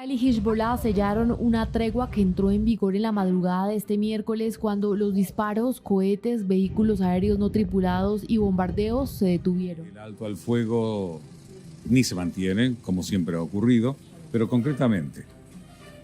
Israel y Hezbollah sellaron una tregua que entró en vigor en la madrugada de este miércoles cuando los disparos, cohetes, vehículos aéreos no tripulados y bombardeos se detuvieron. El alto al fuego ni se mantiene, como siempre ha ocurrido, pero concretamente,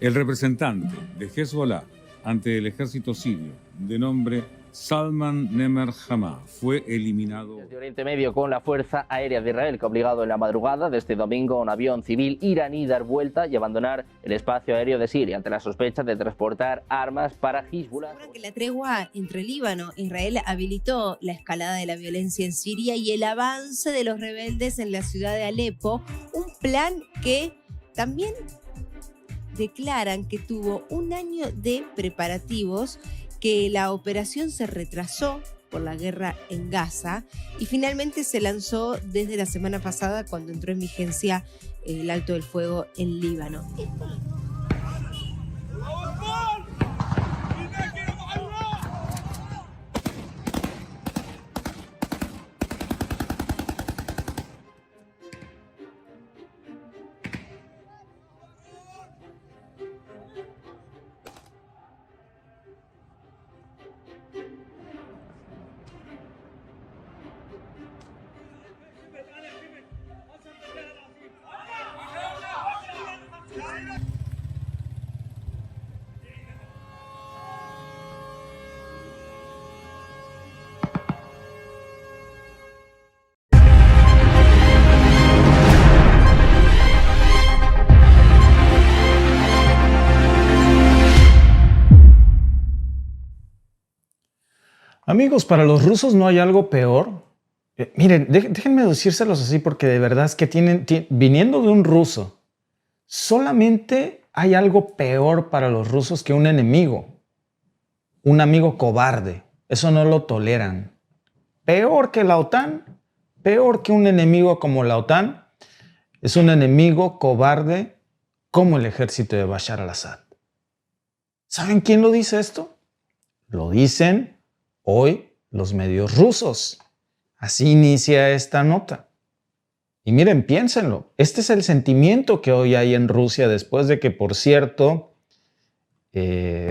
el representante de Hezbollah ante el ejército sirio, de nombre Salman Nemer Hamah, fue eliminado. Desde Oriente Medio, con la Fuerza Aérea de Israel, que ha obligado en la madrugada de este domingo a un avión civil iraní dar vuelta y abandonar el espacio aéreo de Siria ante la sospecha de transportar armas para Hezbollah. Que la tregua entre Líbano e Israel habilitó la escalada de la violencia en Siria y el avance de los rebeldes en la ciudad de Alepo, un plan que también declaran que tuvo un año de preparativos, que la operación se retrasó por la guerra en Gaza y finalmente se lanzó desde la semana pasada cuando entró en vigencia el alto del fuego en Líbano. Amigos, para los rusos no hay algo peor. Miren, déjenme decírselos así porque de verdad es que viniendo de un ruso, solamente hay algo peor para los rusos que un amigo cobarde. Eso no lo toleran. Peor que la OTAN, peor que un enemigo como la OTAN, es un enemigo cobarde como el ejército de Bashar al-Assad. ¿Saben quién lo dice esto? Lo dicen hoy los medios rusos. Así inicia esta nota. Y miren, piénsenlo. Este es el sentimiento que hoy hay en Rusia después de que, por cierto,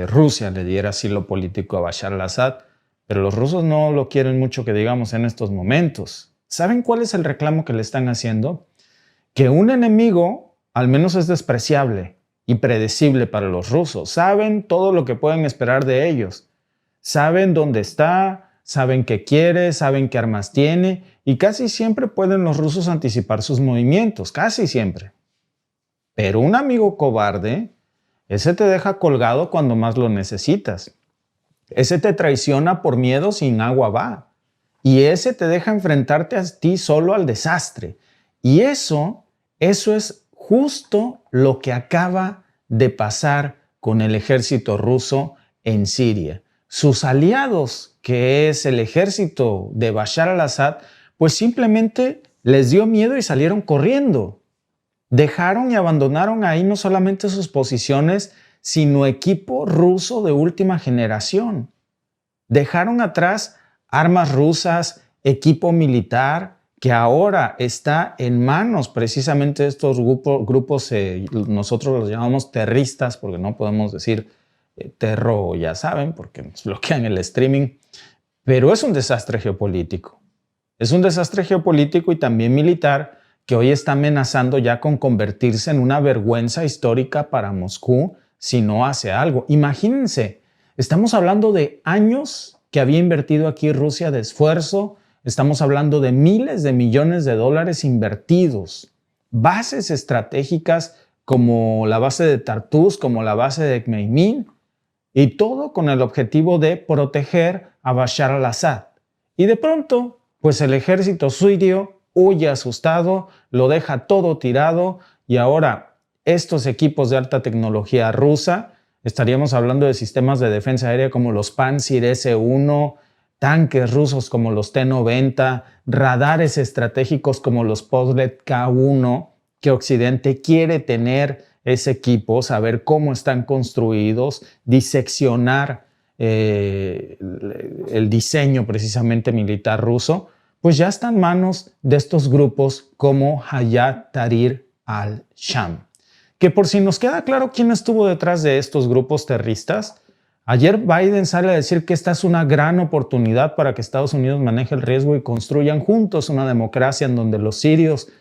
Rusia le diera asilo político a Bashar al-Assad, pero los rusos no lo quieren mucho que digamos en estos momentos. ¿Saben cuál es el reclamo que le están haciendo? Que un enemigo al menos es despreciable y predecible para los rusos. Saben todo lo que pueden esperar de ellos. Saben dónde está, saben qué quiere, saben qué armas tiene y casi siempre pueden los rusos anticipar sus movimientos, casi siempre. Pero un amigo cobarde, ese te deja colgado cuando más lo necesitas. Ese te traiciona por miedo sin agua va. Y ese te deja enfrentarte a ti solo al desastre. Y eso es justo lo que acaba de pasar con el ejército ruso en Siria. Sus aliados, que es el ejército de Bashar al-Assad, pues simplemente les dio miedo y salieron corriendo. Dejaron y abandonaron ahí no solamente sus posiciones, sino equipo ruso de última generación. Dejaron atrás armas rusas, equipo militar, que ahora está en manos precisamente de estos grupos, nosotros los llamamos terristas, porque no podemos decir terro, ya saben, porque nos bloquean el streaming, pero es un desastre geopolítico. Es un desastre geopolítico y también militar que hoy está amenazando ya con convertirse en una vergüenza histórica para Moscú si no hace algo. Imagínense, estamos hablando de años que había invertido aquí Rusia de esfuerzo, estamos hablando de miles de millones de dólares invertidos, bases estratégicas como la base de Tartus, como la base de Khmeimim, y todo con el objetivo de proteger a Bashar al-Assad. Y de pronto, pues el ejército sirio huye asustado, lo deja todo tirado y ahora estos equipos de alta tecnología rusa, estaríamos hablando de sistemas de defensa aérea como los Pantsir S-1, tanques rusos como los T-90, radares estratégicos como los Podlet K-1, que Occidente quiere tener ese equipo, saber cómo están construidos, diseccionar el diseño precisamente militar ruso, pues ya está en manos de estos grupos como Hayat Tahrir al-Sham, Que por si nos queda claro quién estuvo detrás de estos grupos terroristas, ayer Biden sale a decir que esta es una gran oportunidad para que Estados Unidos maneje el riesgo y construyan juntos una democracia en donde los sirios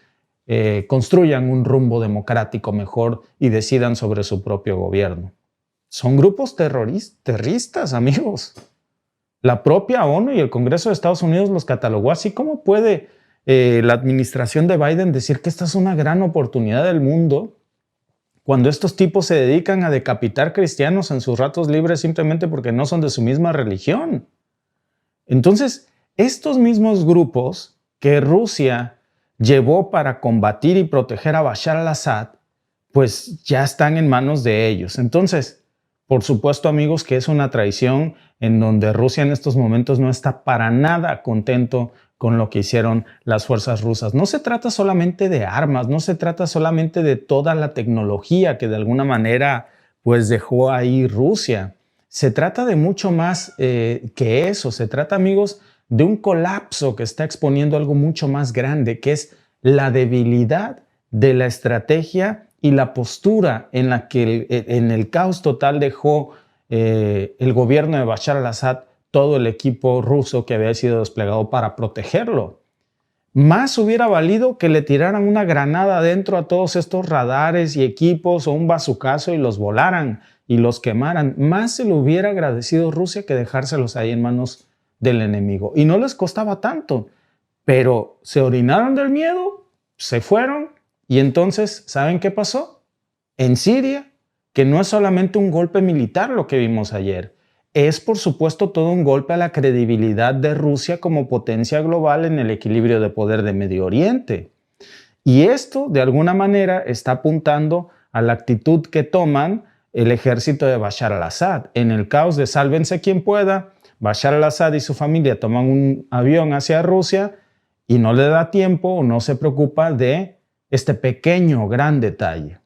construyan un rumbo democrático mejor y decidan sobre su propio gobierno. Son grupos terroristas, amigos. La propia ONU y el Congreso de Estados Unidos los catalogó así. ¿Cómo puede la administración de Biden decir que esta es una gran oportunidad del mundo cuando estos tipos se dedican a decapitar cristianos en sus ratos libres simplemente porque no son de su misma religión? Entonces, estos mismos grupos que Rusia llevó para combatir y proteger a Bashar al-Assad, pues ya están en manos de ellos. Entonces, por supuesto, amigos, que es una traición en donde Rusia en estos momentos no está para nada contento con lo que hicieron las fuerzas rusas. No se trata solamente de armas, no se trata solamente de toda la tecnología que de alguna manera pues dejó ahí Rusia. Se trata de mucho más que eso. Se trata, amigos, de un colapso que está exponiendo algo mucho más grande, que es la debilidad de la estrategia y la postura en la que en el caos total dejó el gobierno de Bashar al-Assad todo el equipo ruso que había sido desplegado para protegerlo. Más hubiera valido que le tiraran una granada adentro a todos estos radares y equipos o un bazucazo y los volaran y los quemaran. Más se le hubiera agradecido Rusia que dejárselos ahí en manos del enemigo. Y no les costaba tanto, pero se orinaron del miedo, se fueron y entonces, ¿saben qué pasó? En Siria, que no es solamente un golpe militar lo que vimos ayer, es por supuesto todo un golpe a la credibilidad de Rusia como potencia global en el equilibrio de poder de Medio Oriente. Y esto, de alguna manera, está apuntando a la actitud que toman el ejército de Bashar al-Assad. En el caos de sálvense quien pueda, Bashar al-Assad y su familia toman un avión hacia Rusia y no le da tiempo o no se preocupa de este pequeño, gran detalle.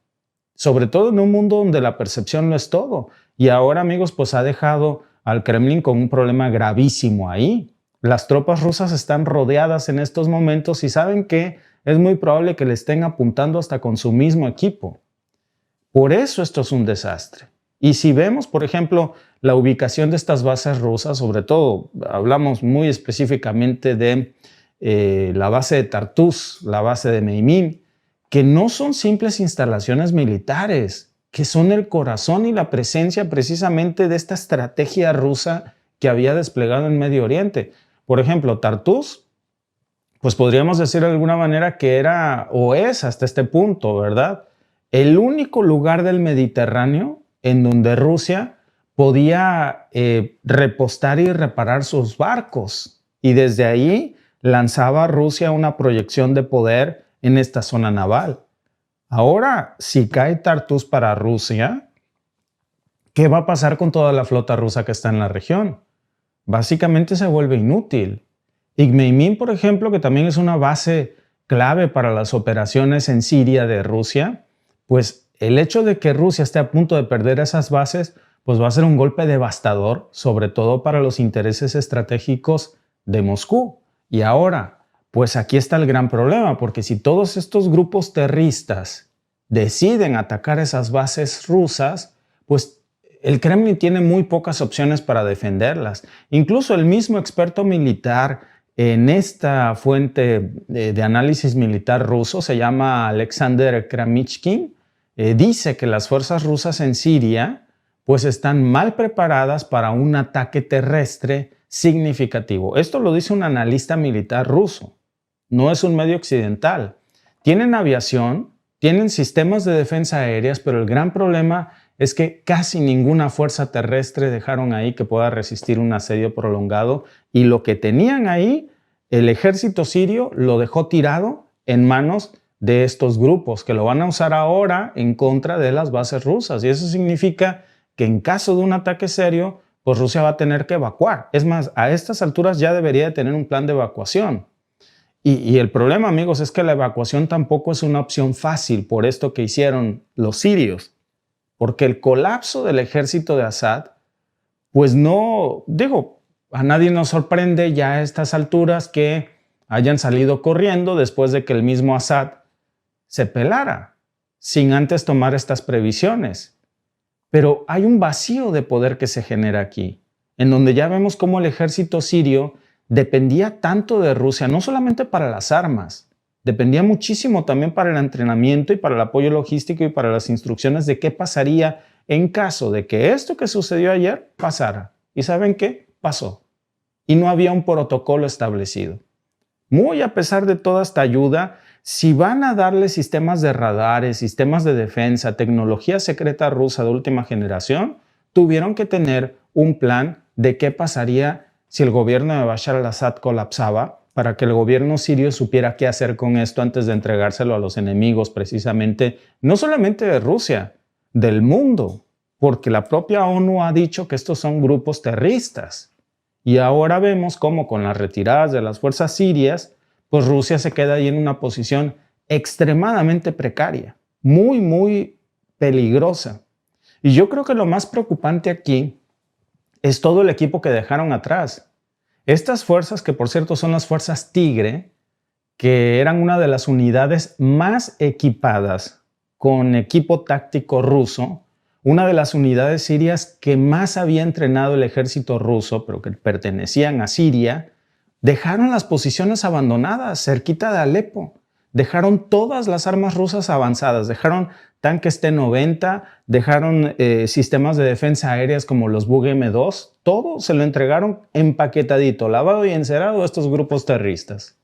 Sobre todo en un mundo donde la percepción no es todo. Y ahora, amigos, pues ha dejado al Kremlin con un problema gravísimo ahí. Las tropas rusas están rodeadas en estos momentos y saben que es muy probable que le estén apuntando hasta con su mismo equipo. Por eso esto es un desastre. Y si vemos, por ejemplo, la ubicación de estas bases rusas, sobre todo hablamos muy específicamente de la base de Tartus, la base de Meymin, que no son simples instalaciones militares, que son el corazón y la presencia precisamente de esta estrategia rusa que había desplegado en Medio Oriente. Por ejemplo, Tartus, pues podríamos decir de alguna manera que era o es hasta este punto, ¿verdad?, el único lugar del Mediterráneo en donde Rusia podía repostar y reparar sus barcos. Y desde ahí lanzaba Rusia una proyección de poder en esta zona naval. Ahora, si cae Tartus para Rusia, ¿qué va a pasar con toda la flota rusa que está en la región? Básicamente se vuelve inútil. Igmeimin, por ejemplo, que también es una base clave para las operaciones en Siria de Rusia, pues el hecho de que Rusia esté a punto de perder esas bases, pues va a ser un golpe devastador, sobre todo para los intereses estratégicos de Moscú. Y ahora, pues aquí está el gran problema, porque si todos estos grupos terroristas deciden atacar esas bases rusas, pues el Kremlin tiene muy pocas opciones para defenderlas. Incluso el mismo experto militar en esta fuente de análisis militar ruso, se llama Alexander Kramichkin, dice que las fuerzas rusas en Siria pues están mal preparadas para un ataque terrestre significativo. Esto lo dice un analista militar ruso. No es un medio occidental. Tienen aviación, tienen sistemas de defensa aéreas, pero el gran problema es que casi ninguna fuerza terrestre dejaron ahí que pueda resistir un asedio prolongado y lo que tenían ahí, el ejército sirio lo dejó tirado en manos de estos grupos que lo van a usar ahora en contra de las bases rusas. Y eso significa que en caso de un ataque serio, pues Rusia va a tener que evacuar. Es más, a estas alturas ya debería de tener un plan de evacuación. Y el problema, amigos, es que la evacuación tampoco es una opción fácil por esto que hicieron los sirios. Porque el colapso del ejército de Assad, pues no, digo, a nadie nos sorprende ya a estas alturas que hayan salido corriendo después de que el mismo Assad se pelara. sin antes tomar estas previsiones. Pero hay un vacío de poder que se genera aquí, en donde ya vemos cómo el ejército sirio dependía tanto de Rusia, no solamente para las armas, dependía muchísimo también para el entrenamiento y para el apoyo logístico y para las instrucciones de qué pasaría en caso de que esto que sucedió ayer pasara. ¿Y saben qué? Pasó. Y no había un protocolo establecido. Muy a pesar de toda esta ayuda, si van a darle sistemas de radares, sistemas de defensa, tecnología secreta rusa de última generación, tuvieron que tener un plan de qué pasaría si el gobierno de Bashar al-Assad colapsaba, para que el gobierno sirio supiera qué hacer con esto antes de entregárselo a los enemigos, precisamente, no solamente de Rusia, del mundo, porque la propia ONU ha dicho que estos son grupos terroristas. Y ahora vemos cómo con las retiradas de las fuerzas sirias, pues Rusia se queda ahí en una posición extremadamente precaria, muy, muy peligrosa. Y yo creo que lo más preocupante aquí es todo el equipo que dejaron atrás. Estas fuerzas, que por cierto son las fuerzas Tigre, que eran una de las unidades más equipadas con equipo táctico ruso, una de las unidades sirias que más había entrenado el ejército ruso, pero que pertenecían a Siria, dejaron las posiciones abandonadas cerquita de Alepo. Dejaron todas las armas rusas avanzadas, dejaron tanques T-90, dejaron sistemas de defensa aéreas como los Bug M2, todo se lo entregaron empaquetadito, lavado y encerado a estos grupos terroristas.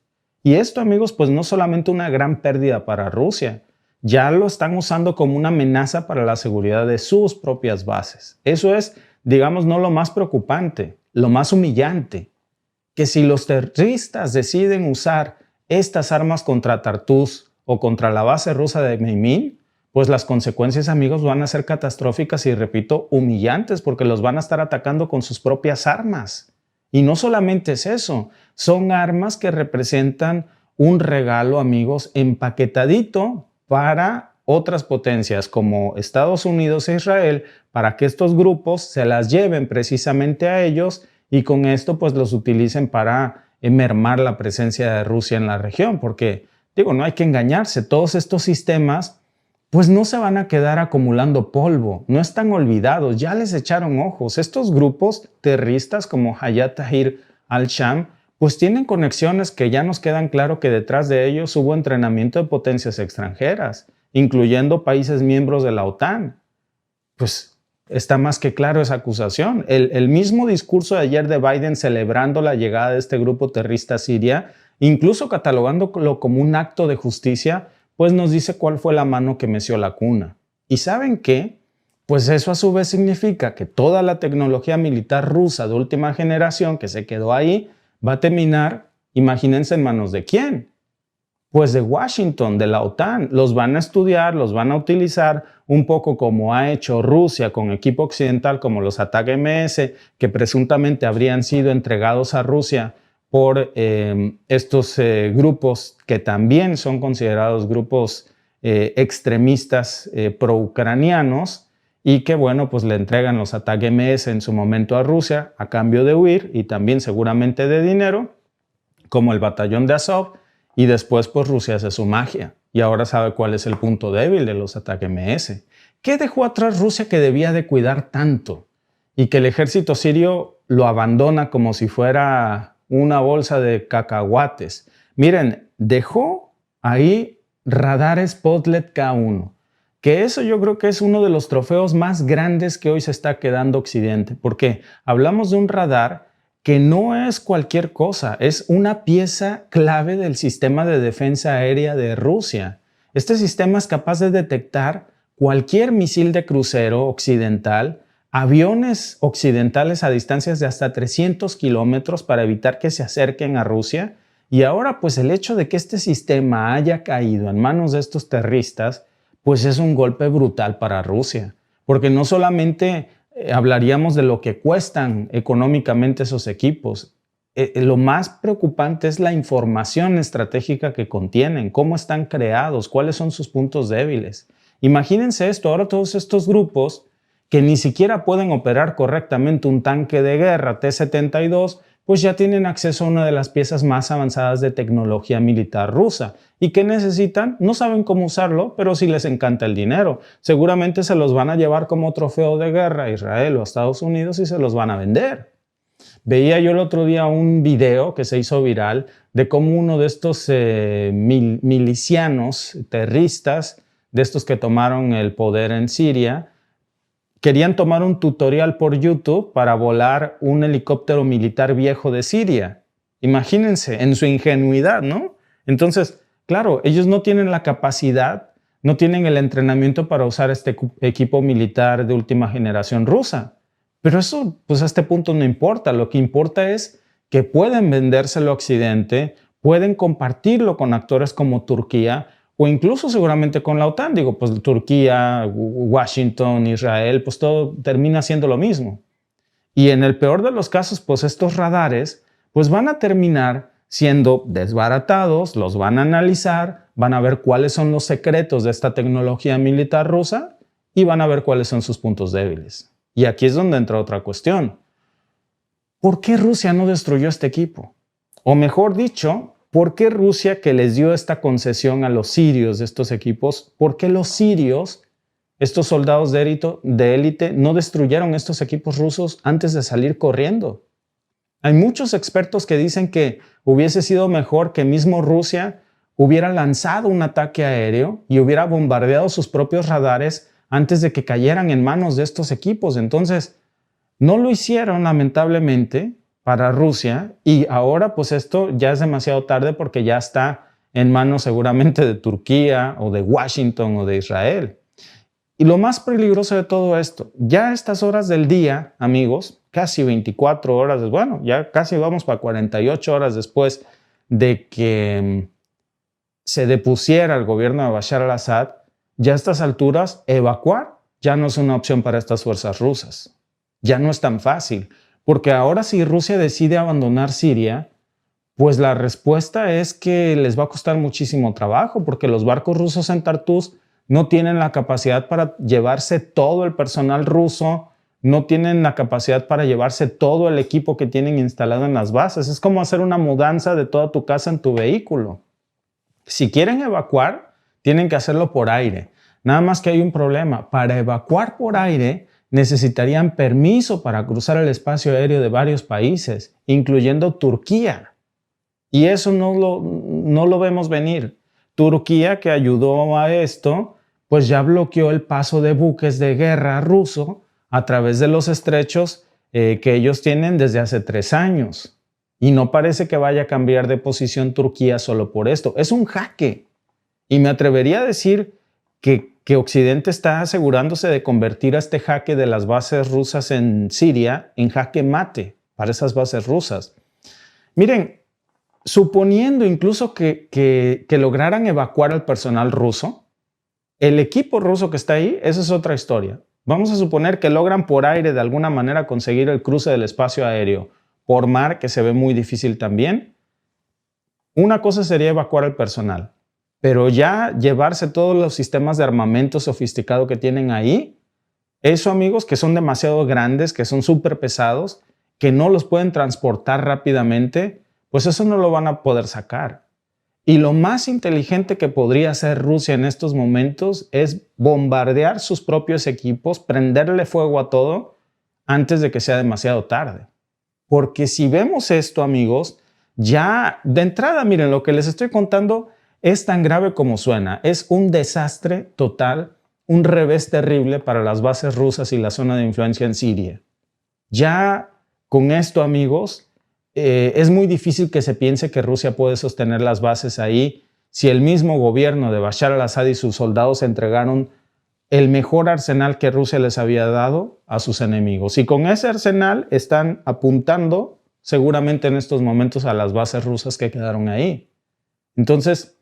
Y esto, amigos, pues no solamente una gran pérdida para Rusia, ya lo están usando como una amenaza para la seguridad de sus propias bases. Eso es, digamos, no lo más preocupante, lo más humillante, que si los terroristas deciden usar estas armas contra Tartus o contra la base rusa de Meymin, pues las consecuencias, amigos, van a ser catastróficas y, repito, humillantes, porque los van a estar atacando con sus propias armas. Y no solamente es eso, son armas que representan un regalo, amigos, empaquetadito para otras potencias como Estados Unidos e Israel, para que estos grupos se las lleven precisamente a ellos y con esto pues los utilicen para mermar la presencia de Rusia en la región, porque digo, no hay que engañarse, todos estos sistemas pues no se van a quedar acumulando polvo, no están olvidados, ya les echaron ojos. Estos grupos terroristas como Hayat Tahrir al-Sham pues tienen conexiones que ya nos quedan claro que detrás de ellos hubo entrenamiento de potencias extranjeras, incluyendo países miembros de la OTAN. Pues está más que claro esa acusación. El mismo discurso de ayer de Biden celebrando la llegada de este grupo terrorista a Siria, incluso catalogándolo como un acto de justicia, pues nos dice cuál fue la mano que meció la cuna. ¿Y saben qué? Pues eso a su vez significa que toda la tecnología militar rusa de última generación que se quedó ahí va a terminar, imagínense, en manos de quién. Pues de Washington, de la OTAN. Los van a estudiar, los van a utilizar un poco como ha hecho Rusia con equipo occidental como los ATAC-MS, que presuntamente habrían sido entregados a Rusia por estos grupos que también son considerados grupos extremistas pro-ucranianos y que, bueno, pues le entregan los ATAC-MS en su momento a Rusia a cambio de huir y también seguramente de dinero, como el batallón de Azov, y después pues Rusia hace su magia y ahora sabe cuál es el punto débil de los ATAC-MS. ¿Qué dejó atrás Rusia que debía de cuidar tanto y que el ejército sirio lo abandona como si fuera una bolsa de cacahuates? Miren, dejó ahí radares Spotlet K1, que eso yo creo que es uno de los trofeos más grandes que hoy se está quedando Occidente, porque hablamos de un radar que no es cualquier cosa, es una pieza clave del sistema de defensa aérea de Rusia. Este sistema es capaz de detectar cualquier misil de crucero occidental, aviones occidentales a distancias de hasta 300 kilómetros para evitar que se acerquen a Rusia. Y ahora pues el hecho de que este sistema haya caído en manos de estos terroristas pues es un golpe brutal para Rusia, porque no solamente hablaríamos de lo que cuestan económicamente esos equipos. Lo más preocupante es la información estratégica que contienen, cómo están creados, cuáles son sus puntos débiles. Imagínense esto, ahora todos estos grupos que ni siquiera pueden operar correctamente un tanque de guerra T-72, pues ya tienen acceso a una de las piezas más avanzadas de tecnología militar rusa. ¿Y qué necesitan? No saben cómo usarlo, pero sí les encanta el dinero. Seguramente se los van a llevar como trofeo de guerra a Israel o a Estados Unidos y se los van a vender. Veía yo el otro día un video que se hizo viral de cómo uno de estos milicianos terroristas, de estos que tomaron el poder en Siria, querían tomar un tutorial por YouTube para volar un helicóptero militar viejo de Siria. Imagínense, en su ingenuidad, ¿no? Entonces, claro, ellos no tienen la capacidad, no tienen el entrenamiento para usar este equipo militar de última generación rusa. Pero eso, pues a este punto no importa. Lo que importa es que pueden vendérselo a Occidente, pueden compartirlo con actores como Turquía, o incluso seguramente con la OTAN. Digo, pues Turquía, Washington, Israel, pues todo termina siendo lo mismo. Y en el peor de los casos, pues estos radares pues van a terminar siendo desbaratados, los van a analizar, van a ver cuáles son los secretos de esta tecnología militar rusa y van a ver cuáles son sus puntos débiles. Y aquí es donde entra otra cuestión. ¿Por qué Rusia no destruyó este equipo? O mejor dicho, ¿por qué Rusia, que les dio esta concesión a los sirios de estos equipos, por qué los sirios, estos soldados de élite, no destruyeron estos equipos rusos antes de salir corriendo? Hay muchos expertos que dicen que hubiese sido mejor que mismo Rusia hubiera lanzado un ataque aéreo y hubiera bombardeado sus propios radares antes de que cayeran en manos de estos equipos. Entonces, no lo hicieron, lamentablemente, para Rusia, y ahora pues esto ya es demasiado tarde porque ya está en manos seguramente de Turquía o de Washington o de Israel. Y lo más peligroso de todo esto, ya a estas horas del día, amigos, casi 24 horas, bueno, ya casi vamos para 48 horas después de que se depusiera el gobierno de Bashar al-Assad, ya a estas alturas evacuar ya no es una opción para estas fuerzas rusas. Ya no es tan fácil. Porque ahora si Rusia decide abandonar Siria, pues la respuesta es que les va a costar muchísimo trabajo, porque los barcos rusos en Tartus no tienen la capacidad para llevarse todo el personal ruso, no tienen la capacidad para llevarse todo el equipo que tienen instalado en las bases. Es como hacer una mudanza de toda tu casa en tu vehículo. Si quieren evacuar, tienen que hacerlo por aire. Nada más que hay un problema. Para evacuar por aire, necesitarían permiso para cruzar el espacio aéreo de varios países, incluyendo Turquía. Y eso no lo vemos venir. Turquía, que ayudó a esto, pues ya bloqueó el paso de buques de guerra ruso a través de los estrechos que ellos tienen desde hace 3 años. Y no parece que vaya a cambiar de posición Turquía solo por esto. Es un jaque. Y me atrevería a decir que Occidente está asegurándose de convertir a este jaque de las bases rusas en Siria en jaque mate para esas bases rusas. Miren, suponiendo incluso que lograran evacuar al personal ruso, el equipo ruso que está ahí, esa es otra historia. Vamos a suponer que logran por aire de alguna manera conseguir el cruce del espacio aéreo, por mar, que se ve muy difícil también. Una cosa sería evacuar al personal. Pero ya llevarse todos los sistemas de armamento sofisticado que tienen ahí, eso, amigos, que son demasiado grandes, que son súper pesados, que no los pueden transportar rápidamente, pues eso no lo van a poder sacar. Y lo más inteligente que podría hacer Rusia en estos momentos es bombardear sus propios equipos, prenderle fuego a todo antes de que sea demasiado tarde. Porque si vemos esto, amigos, ya de entrada, miren, lo que les estoy contando es tan grave como suena. Es un desastre total, un revés terrible para las bases rusas y la zona de influencia en Siria. Ya con esto, amigos, es muy difícil que se piense que Rusia puede sostener las bases ahí si el mismo gobierno de Bashar al-Assad y sus soldados entregaron el mejor arsenal que Rusia les había dado a sus enemigos. Y con ese arsenal están apuntando seguramente en estos momentos a las bases rusas que quedaron ahí. Entonces,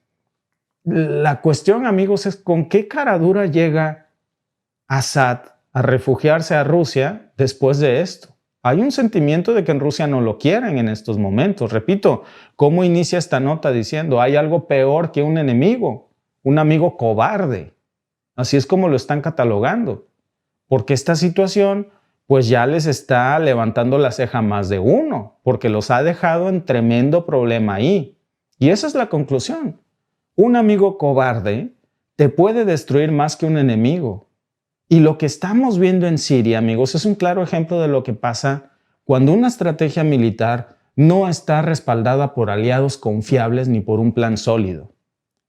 la cuestión, amigos, es con qué cara dura llega Assad a refugiarse a Rusia después de esto. Hay un sentimiento de que en Rusia no lo quieren en estos momentos. Repito, ¿cómo inicia esta nota diciendo hay algo peor que un enemigo? Un amigo cobarde. Así es como lo están catalogando. Porque esta situación pues ya les está levantando la ceja más de uno, porque los ha dejado en tremendo problema ahí. Y esa es la conclusión. Un amigo cobarde te puede destruir más que un enemigo. Y lo que estamos viendo en Siria, amigos, es un claro ejemplo de lo que pasa cuando una estrategia militar no está respaldada por aliados confiables ni por un plan sólido.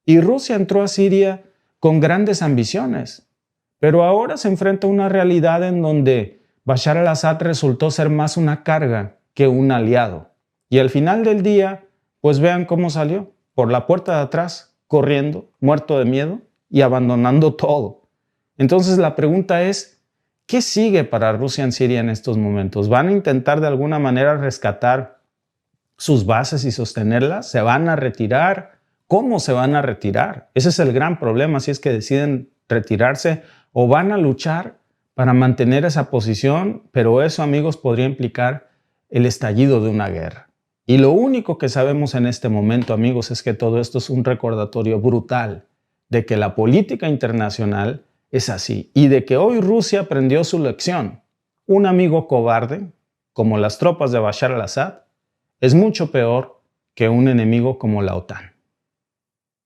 Y Rusia entró a Siria con grandes ambiciones, pero ahora se enfrenta a una realidad en donde Bashar al-Assad resultó ser más una carga que un aliado. Y al final del día, pues vean cómo salió, por la puerta de atrás, corriendo, muerto de miedo y abandonando todo. Entonces la pregunta es, ¿qué sigue para Rusia en Siria en estos momentos? ¿Van a intentar de alguna manera rescatar sus bases y sostenerlas? ¿Se van a retirar? ¿Cómo se van a retirar? Ese es el gran problema, si es que deciden retirarse o van a luchar para mantener esa posición, pero eso, amigos, podría implicar el estallido de una guerra. Y lo único que sabemos en este momento, amigos, es que todo esto es un recordatorio brutal de que la política internacional es así y de que hoy Rusia aprendió su lección. Un amigo cobarde, como las tropas de Bashar al-Assad, es mucho peor que un enemigo como la OTAN.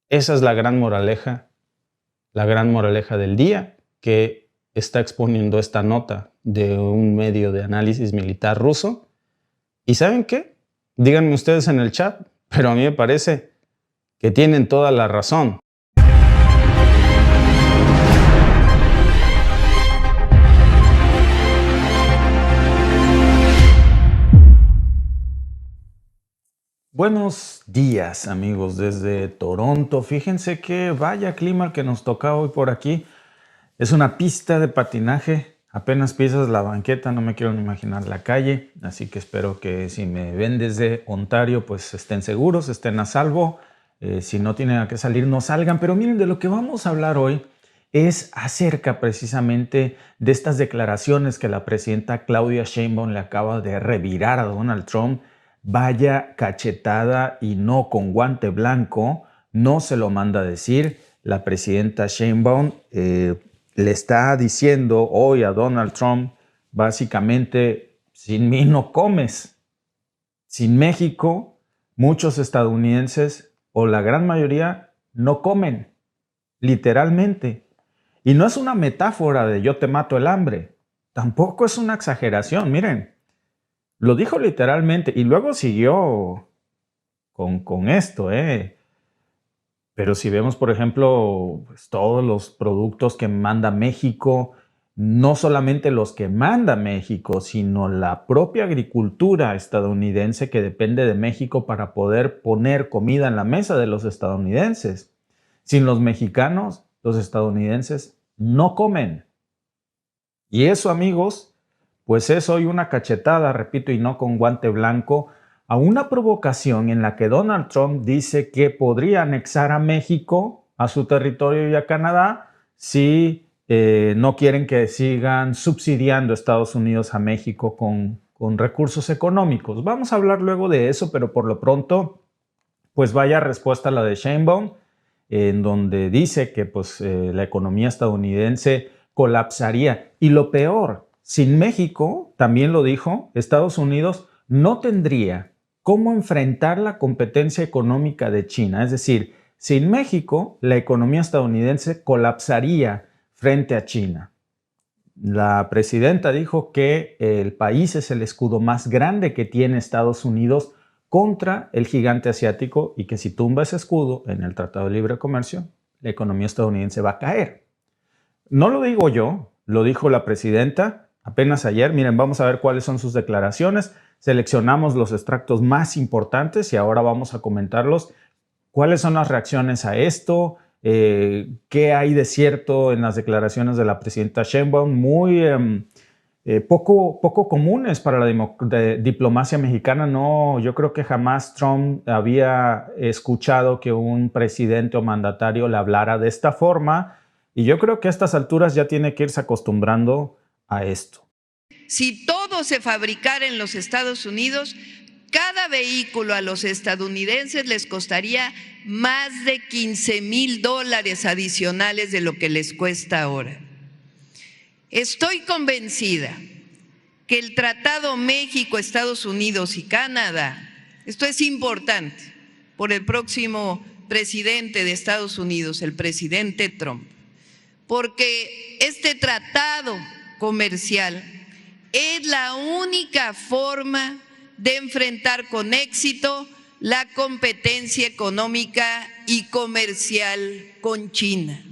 Esa es la gran moraleja del día que está exponiendo esta nota de un medio de análisis militar ruso. ¿Y saben qué? Díganme ustedes en el chat, pero a mí me parece que tienen toda la razón. Buenos días, amigos, desde Toronto. Fíjense que vaya clima el que nos toca hoy por aquí. Es una pista de patinaje. Apenas pisas la banqueta, no me quiero ni imaginar la calle. Así que espero que si me ven desde Ontario, pues estén seguros, estén a salvo. Si no tienen a qué salir, no salgan. Pero miren, de lo que vamos a hablar hoy es acerca precisamente de estas declaraciones que la presidenta Claudia Sheinbaum le acaba de revirar a Donald Trump. Vaya cachetada y no con guante blanco, no se lo manda a decir. La presidenta Sheinbaum le está diciendo hoy a Donald Trump, básicamente, sin mí no comes. Sin México, muchos estadounidenses, o la gran mayoría, no comen, literalmente. Y no es una metáfora de yo te mato el hambre, tampoco es una exageración, miren. Lo dijo literalmente y luego siguió con esto. Pero si vemos, por ejemplo, pues, todos los productos que manda México, no solamente los que manda México, sino la propia agricultura estadounidense que depende de México para poder poner comida en la mesa de los estadounidenses. Sin los mexicanos, los estadounidenses no comen. Y eso, amigos, pues es hoy una cachetada, repito, y no con guante blanco, a una provocación en la que Donald Trump dice que podría anexar a México, a su territorio y a Canadá, si no quieren que sigan subsidiando Estados Unidos a México con recursos económicos. Vamos a hablar luego de eso, pero por lo pronto, pues vaya respuesta la de Sheinbaum, en donde dice que pues, la economía estadounidense colapsaría. Y lo peor, sin México, también lo dijo, Estados Unidos no tendría cómo enfrentar la competencia económica de China. Es decir, sin México, la economía estadounidense colapsaría frente a China. La presidenta dijo que el país es el escudo más grande que tiene Estados Unidos contra el gigante asiático y que si tumba ese escudo en el Tratado de Libre Comercio, la economía estadounidense va a caer. No lo digo yo, lo dijo la presidenta apenas ayer. Miren, vamos a ver cuáles son sus declaraciones. Seleccionamos los extractos más importantes y ahora vamos a comentarlos. ¿Cuáles son las reacciones a esto? ¿Qué hay de cierto en las declaraciones de la presidenta Sheinbaum? Muy poco comunes para la diplomacia mexicana. No, yo creo que jamás Trump había escuchado que un presidente o mandatario le hablara de esta forma. Y yo creo que a estas alturas ya tiene que irse acostumbrando a esto. Si todo se fabricara en los Estados Unidos, cada vehículo a los estadounidenses les costaría más de $15,000 adicionales de lo que les cuesta ahora. Estoy convencida que el Tratado México, Estados Unidos y Canadá, esto es importante por el próximo presidente de Estados Unidos, el presidente Trump, porque este tratado comercial es la única forma de enfrentar con éxito la competencia económica y comercial con China.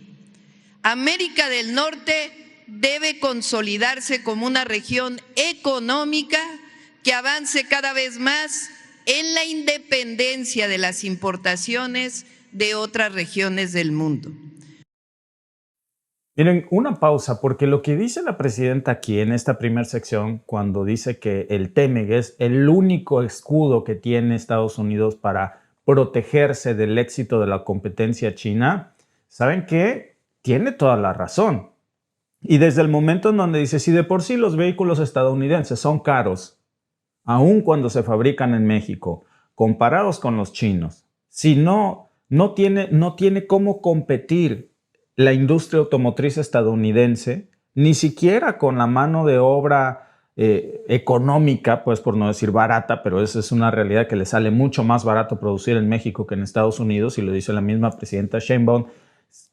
América del Norte debe consolidarse como una región económica que avance cada vez más en la independencia de las importaciones de otras regiones del mundo. Miren, una pausa, porque lo que dice la presidenta aquí en esta primera sección, cuando dice que el TEMEC es el único escudo que tiene Estados Unidos para protegerse del éxito de la competencia china, ¿saben qué? Tiene toda la razón. Y desde el momento en donde dice, si de por sí los vehículos estadounidenses son caros, aun cuando se fabrican en México, comparados con los chinos, si no tiene cómo competir la industria automotriz estadounidense, ni siquiera con la mano de obra económica, pues por no decir barata, pero esa es una realidad que le sale mucho más barato producir en México que en Estados Unidos, y lo dice la misma presidenta Sheinbaum.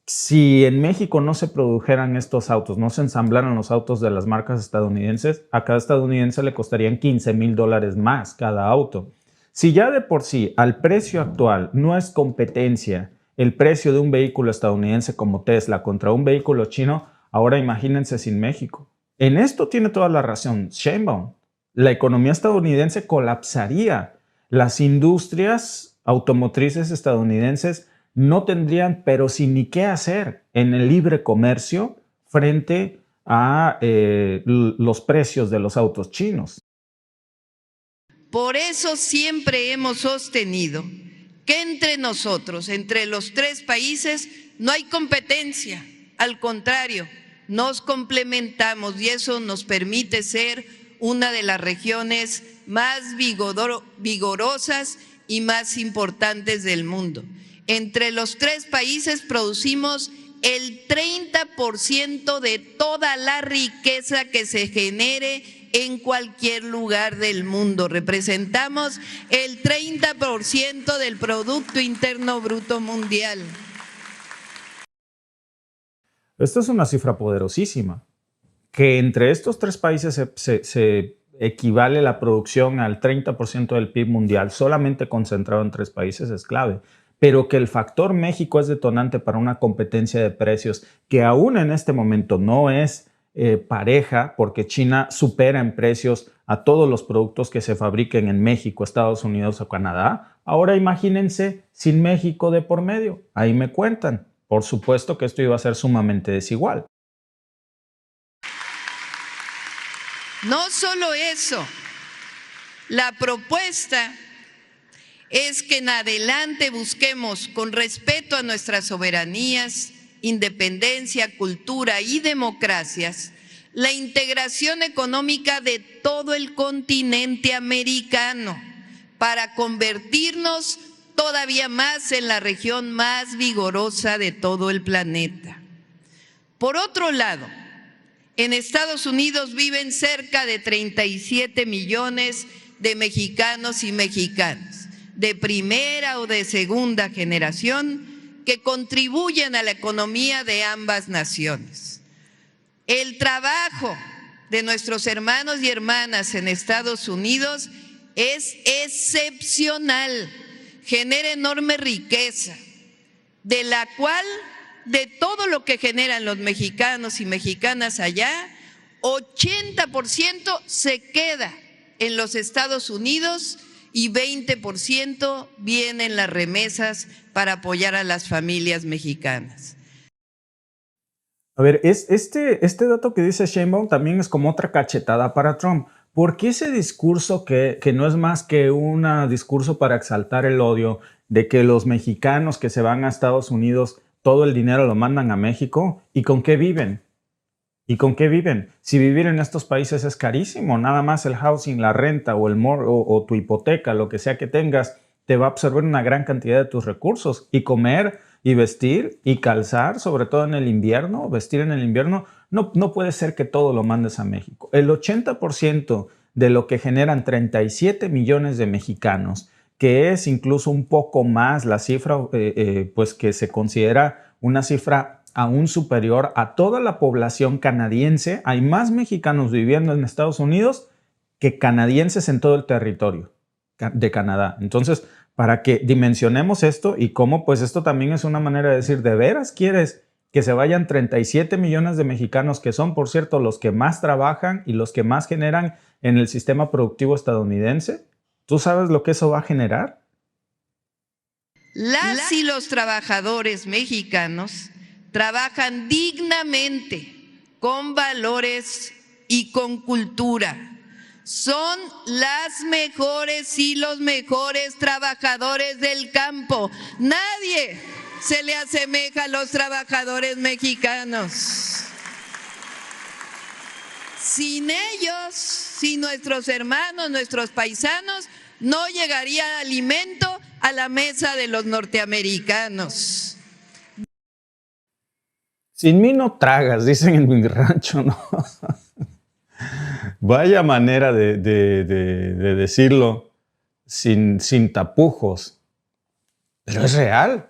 Si en México no se produjeran estos autos, no se ensamblaran los autos de las marcas estadounidenses, a cada estadounidense le costarían $15,000 más cada auto. Si ya de por sí al precio actual no es competencia el precio de un vehículo estadounidense como Tesla contra un vehículo chino, ahora imagínense sin México. En esto tiene toda la razón Sheinbaum. La economía estadounidense colapsaría. Las industrias automotrices estadounidenses no tendrían, pero sin ni qué hacer en el libre comercio frente a los precios de los autos chinos. Por eso siempre hemos sostenido que entre nosotros, entre los tres países, no hay competencia. Al contrario, nos complementamos y eso nos permite ser una de las regiones más vigorosas y más importantes del mundo. Entre los tres países producimos el 30% de toda la riqueza que se genere en cualquier lugar del mundo. Representamos el 30% del Producto Interno Bruto Mundial. Esta es una cifra poderosísima, que entre estos tres países se equivale la producción al 30% del PIB mundial, solamente concentrado en tres países, es clave. Pero que el factor México es detonante para una competencia de precios que aún en este momento no es pareja, porque China supera en precios a todos los productos que se fabriquen en México, Estados Unidos o Canadá. Ahora imagínense sin México de por medio. Ahí me cuentan. Por supuesto que esto iba a ser sumamente desigual. No solo eso, la propuesta es que en adelante busquemos, con respeto a nuestras soberanías, independencia, cultura y democracias, la integración económica de todo el continente americano para convertirnos todavía más en la región más vigorosa de todo el planeta. Por otro lado, en Estados Unidos viven cerca de 37 millones de mexicanos y mexicanas, de primera o de segunda generación, que contribuyen a la economía de ambas naciones. El trabajo de nuestros hermanos y hermanas en Estados Unidos es excepcional, genera enorme riqueza, de la cual, de todo lo que generan los mexicanos y mexicanas allá, 80% se queda en los Estados Unidos y 20% vienen las remesas para apoyar a las familias mexicanas. A ver, este dato que dice Sheinbaum también es como otra cachetada para Trump. ¿Por qué ese discurso que no es más que un discurso para exaltar el odio de que los mexicanos que se van a Estados Unidos todo el dinero lo mandan a México? ¿Y con qué viven? ¿Y con qué viven? Si vivir en estos países es carísimo, nada más el housing, la renta o tu hipoteca, lo que sea que tengas, te va a absorber una gran cantidad de tus recursos. Y comer y vestir y calzar, sobre todo en el invierno, vestir en el invierno, no puede ser que todo lo mandes a México. El 80% de lo que generan 37 millones de mexicanos, que es incluso un poco más la cifra, pues que se considera una cifra aún superior a toda la población canadiense. Hay más mexicanos viviendo en Estados Unidos que canadienses en todo el territorio de Canadá. Entonces, para que dimensionemos esto y cómo, pues esto también es una manera de decir, ¿de veras quieres que se vayan 37 millones de mexicanos, que son, por cierto, los que más trabajan y los que más generan en el sistema productivo estadounidense? ¿Tú sabes lo que eso va a generar? Las y los trabajadores mexicanos trabajan dignamente, con valores y con cultura. Son las mejores y los mejores trabajadores del campo. Nadie se le asemeja a los trabajadores mexicanos. Sin ellos, sin nuestros hermanos, nuestros paisanos, no llegaría alimento a la mesa de los norteamericanos. Sin mí no tragas, dicen en mi rancho, ¿no? Vaya manera de decirlo sin tapujos. Pero es real.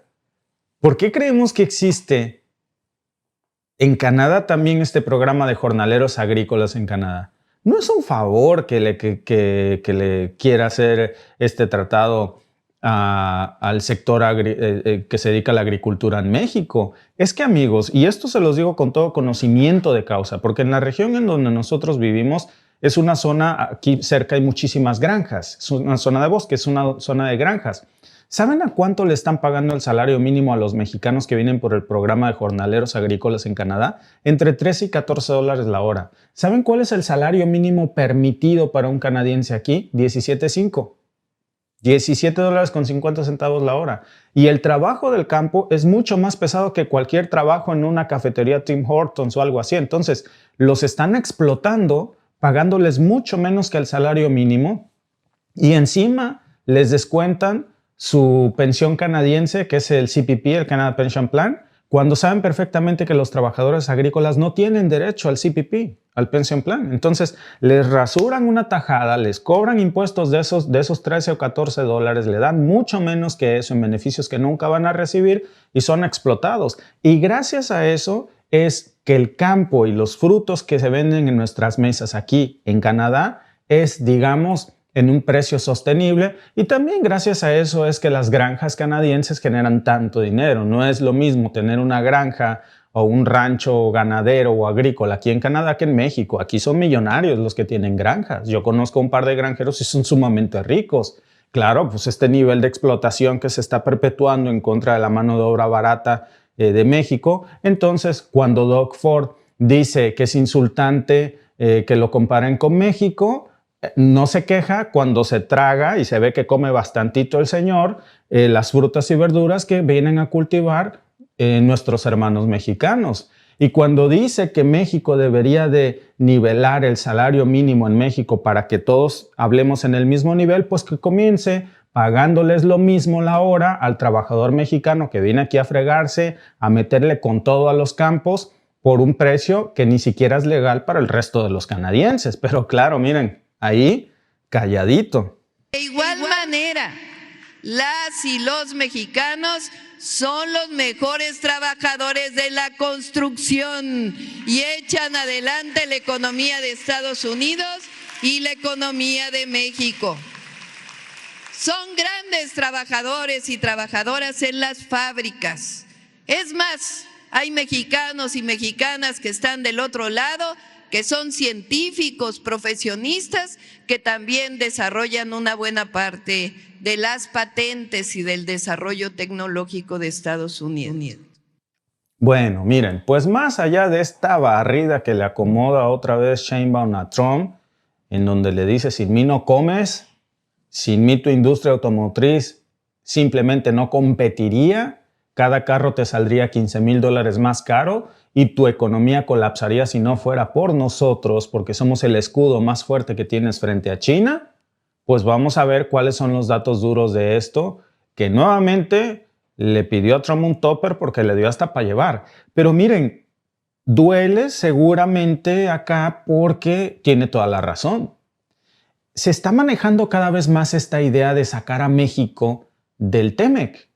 ¿Por qué creemos que existe en Canadá también este programa de jornaleros agrícolas en Canadá? No es un favor que le quiera hacer este tratado al sector que se dedica a la agricultura en México. Es que, amigos, y esto se los digo con todo conocimiento de causa, porque en la región en donde nosotros vivimos es una zona, aquí cerca hay muchísimas granjas, es una zona de bosque, es una zona de granjas. ¿Saben a cuánto le están pagando el salario mínimo a los mexicanos que vienen por el programa de jornaleros agrícolas en Canadá? Entre 13 y 14 dólares la hora. ¿Saben cuál es el salario mínimo permitido para un canadiense aquí? 17.5. 17 dólares con 50 centavos la hora. Y el trabajo del campo es mucho más pesado que cualquier trabajo en una cafetería Tim Hortons o algo así. Entonces, los están explotando, pagándoles mucho menos que el salario mínimo, y encima les descuentan su pensión canadiense, que es el CPP, el Canada Pension Plan, cuando saben perfectamente que los trabajadores agrícolas no tienen derecho al CPP, al Pension Plan. Entonces, les rasuran una tajada, les cobran impuestos de esos 13 o 14 dólares, le dan mucho menos que eso en beneficios que nunca van a recibir y son explotados. Y gracias a eso es que el campo y los frutos que se venden en nuestras mesas aquí en Canadá es, digamos, en un precio sostenible, y también gracias a eso es que las granjas canadienses generan tanto dinero. No es lo mismo tener una granja o un rancho ganadero o agrícola aquí en Canadá que en México. Aquí son millonarios los que tienen granjas. Yo conozco un par de granjeros y son sumamente ricos. Claro, pues este nivel de explotación que se está perpetuando en contra de la mano de obra barata de México. Entonces, cuando Doug Ford dice que es insultante que lo comparen con México, no se queja cuando se traga y se ve que come bastantito el señor las frutas y verduras que vienen a cultivar nuestros hermanos mexicanos. Y cuando dice que México debería de nivelar el salario mínimo en México para que todos hablemos en el mismo nivel, pues que comience pagándoles lo mismo la hora al trabajador mexicano que viene aquí a fregarse, a meterle con todo a los campos por un precio que ni siquiera es legal para el resto de los canadienses. Pero claro, miren, ahí, calladito. De igual manera, las y los mexicanos son los mejores trabajadores de la construcción y echan adelante la economía de Estados Unidos y la economía de México. Son grandes trabajadores y trabajadoras en las fábricas. Es más, hay mexicanos y mexicanas que están del otro lado, que son científicos, profesionistas, que también desarrollan una buena parte de las patentes y del desarrollo tecnológico de Estados Unidos. Bueno, miren, pues más allá de esta barrida que le acomoda otra vez Sheinbaum a Trump, en donde le dice, sin mí no comes, sin mí tu industria automotriz simplemente no competiría, cada carro te saldría $15,000 más caro, y tu economía colapsaría si no fuera por nosotros, porque somos el escudo más fuerte que tienes frente a China. Pues vamos a ver cuáles son los datos duros de esto, que nuevamente le pidió a Trump un topper porque le dio hasta para llevar. Pero miren, duele seguramente acá porque tiene toda la razón. Se está manejando cada vez más esta idea de sacar a México del TEMEC.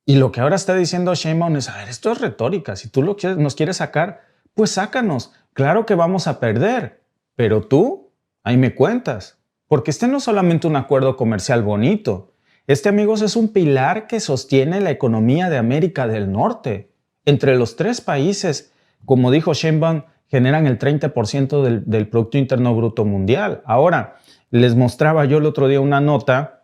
Y lo que ahora está diciendo Sheinbaum es, a ver, esto es retórica. Si tú nos quieres sacar, pues sácanos. Claro que vamos a perder, pero tú, ahí me cuentas. Porque este no es solamente un acuerdo comercial bonito. Este, amigos, es un pilar que sostiene la economía de América del Norte. Entre los 3 países, como dijo Sheinbaum, generan el 30% del Producto Interno Bruto Mundial. Ahora, les mostraba yo el otro día una nota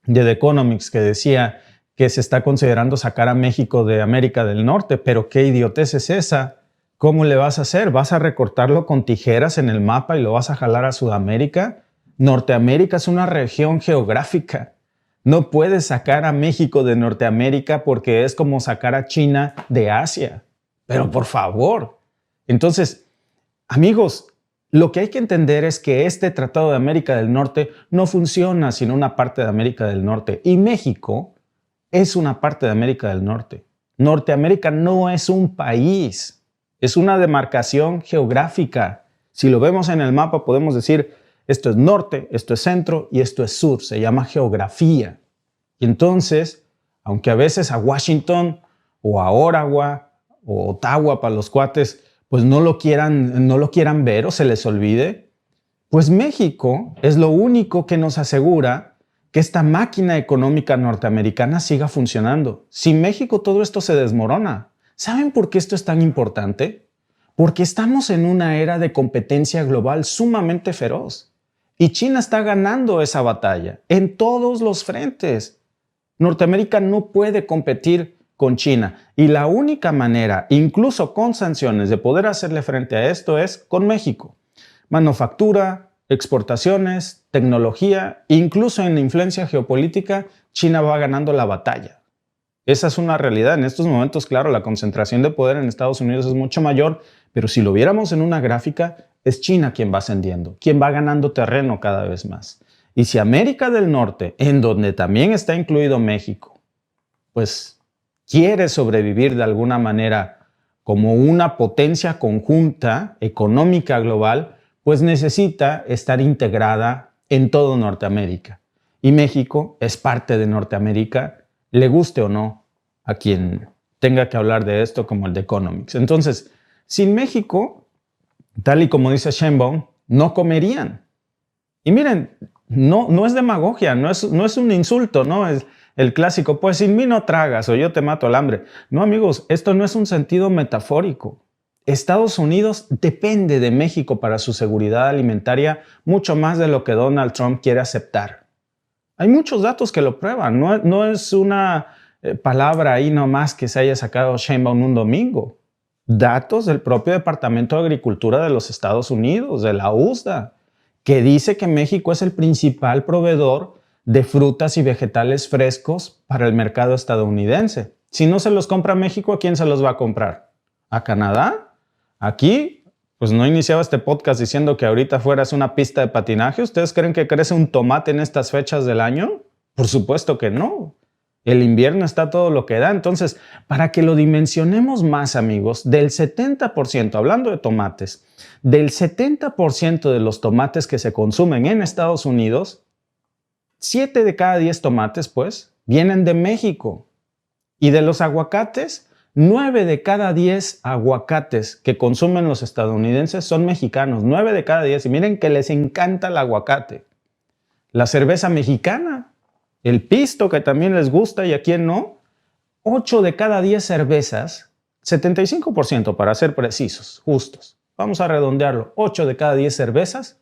de The Economics que decía que se está considerando sacar a México de América del Norte, pero ¿qué idiotez es esa? ¿Cómo le vas a hacer? ¿Vas a recortarlo con tijeras en el mapa y lo vas a jalar a Sudamérica? Norteamérica es una región geográfica. No puedes sacar a México de Norteamérica porque es como sacar a China de Asia. Pero por favor. Entonces, amigos, lo que hay que entender es que este Tratado de América del Norte no funciona sin una parte de América del Norte. Y México es una parte de América del Norte. Norteamérica no es un país, es una demarcación geográfica. Si lo vemos en el mapa, podemos decir, esto es norte, esto es centro y esto es sur. Se llama geografía. Y entonces, aunque a veces a Washington o a Ottawa o Ottawa para los cuates, pues no lo quieran ver o se les olvide, pues México es lo único que nos asegura que esta máquina económica norteamericana siga funcionando. Sin México todo esto se desmorona. ¿Saben por qué esto es tan importante? Porque estamos en una era de competencia global sumamente feroz. Y China está ganando esa batalla en todos los frentes. Norteamérica no puede competir con China. Y la única manera, incluso con sanciones, de poder hacerle frente a esto es con México. Manufactura, exportaciones, tecnología, incluso en la influencia geopolítica, China va ganando la batalla. Esa es una realidad. En estos momentos, claro, la concentración de poder en Estados Unidos es mucho mayor, pero si lo viéramos en una gráfica, es China quien va ascendiendo, quien va ganando terreno cada vez más. Y si América del Norte, en donde también está incluido México, pues quiere sobrevivir de alguna manera como una potencia conjunta económica global, pues necesita estar integrada en todo Norteamérica. Y México es parte de Norteamérica, le guste o no a quien tenga que hablar de esto como el de Economics. Entonces, sin México, tal y como dice Sheinbaum, no comerían. Y miren, no es demagogia, no es un insulto, ¿no? Es el clásico, pues sin mí no tragas o yo te mato al hambre. No, amigos, esto no es un sentido metafórico. Estados Unidos depende de México para su seguridad alimentaria mucho más de lo que Donald Trump quiere aceptar. Hay muchos datos que lo prueban. No es una palabra ahí nomás que se haya sacado Sheinbaum un domingo. Datos del propio Departamento de Agricultura de los Estados Unidos, de la USDA, que dice que México es el principal proveedor de frutas y vegetales frescos para el mercado estadounidense. Si no se los compra México, ¿a quién se los va a comprar? ¿A Canadá? Aquí, pues no iniciaba este podcast diciendo que ahorita fuera es una pista de patinaje. ¿Ustedes creen que crece un tomate en estas fechas del año? Por supuesto que no. El invierno está todo lo que da. Entonces, para que lo dimensionemos más, amigos, del 70%, hablando de tomates, del 70% de los tomates que se consumen en Estados Unidos, 7 de cada 10 tomates, pues, vienen de México. Y de los aguacates, 9 de cada 10 aguacates que consumen los estadounidenses son mexicanos. 9 de cada 10. Y miren que les encanta el aguacate. La cerveza mexicana, el pisto que también les gusta y a quién no. 8 de cada 10 cervezas, 75% para ser precisos, justos. Vamos a redondearlo. 8 de cada 10 cervezas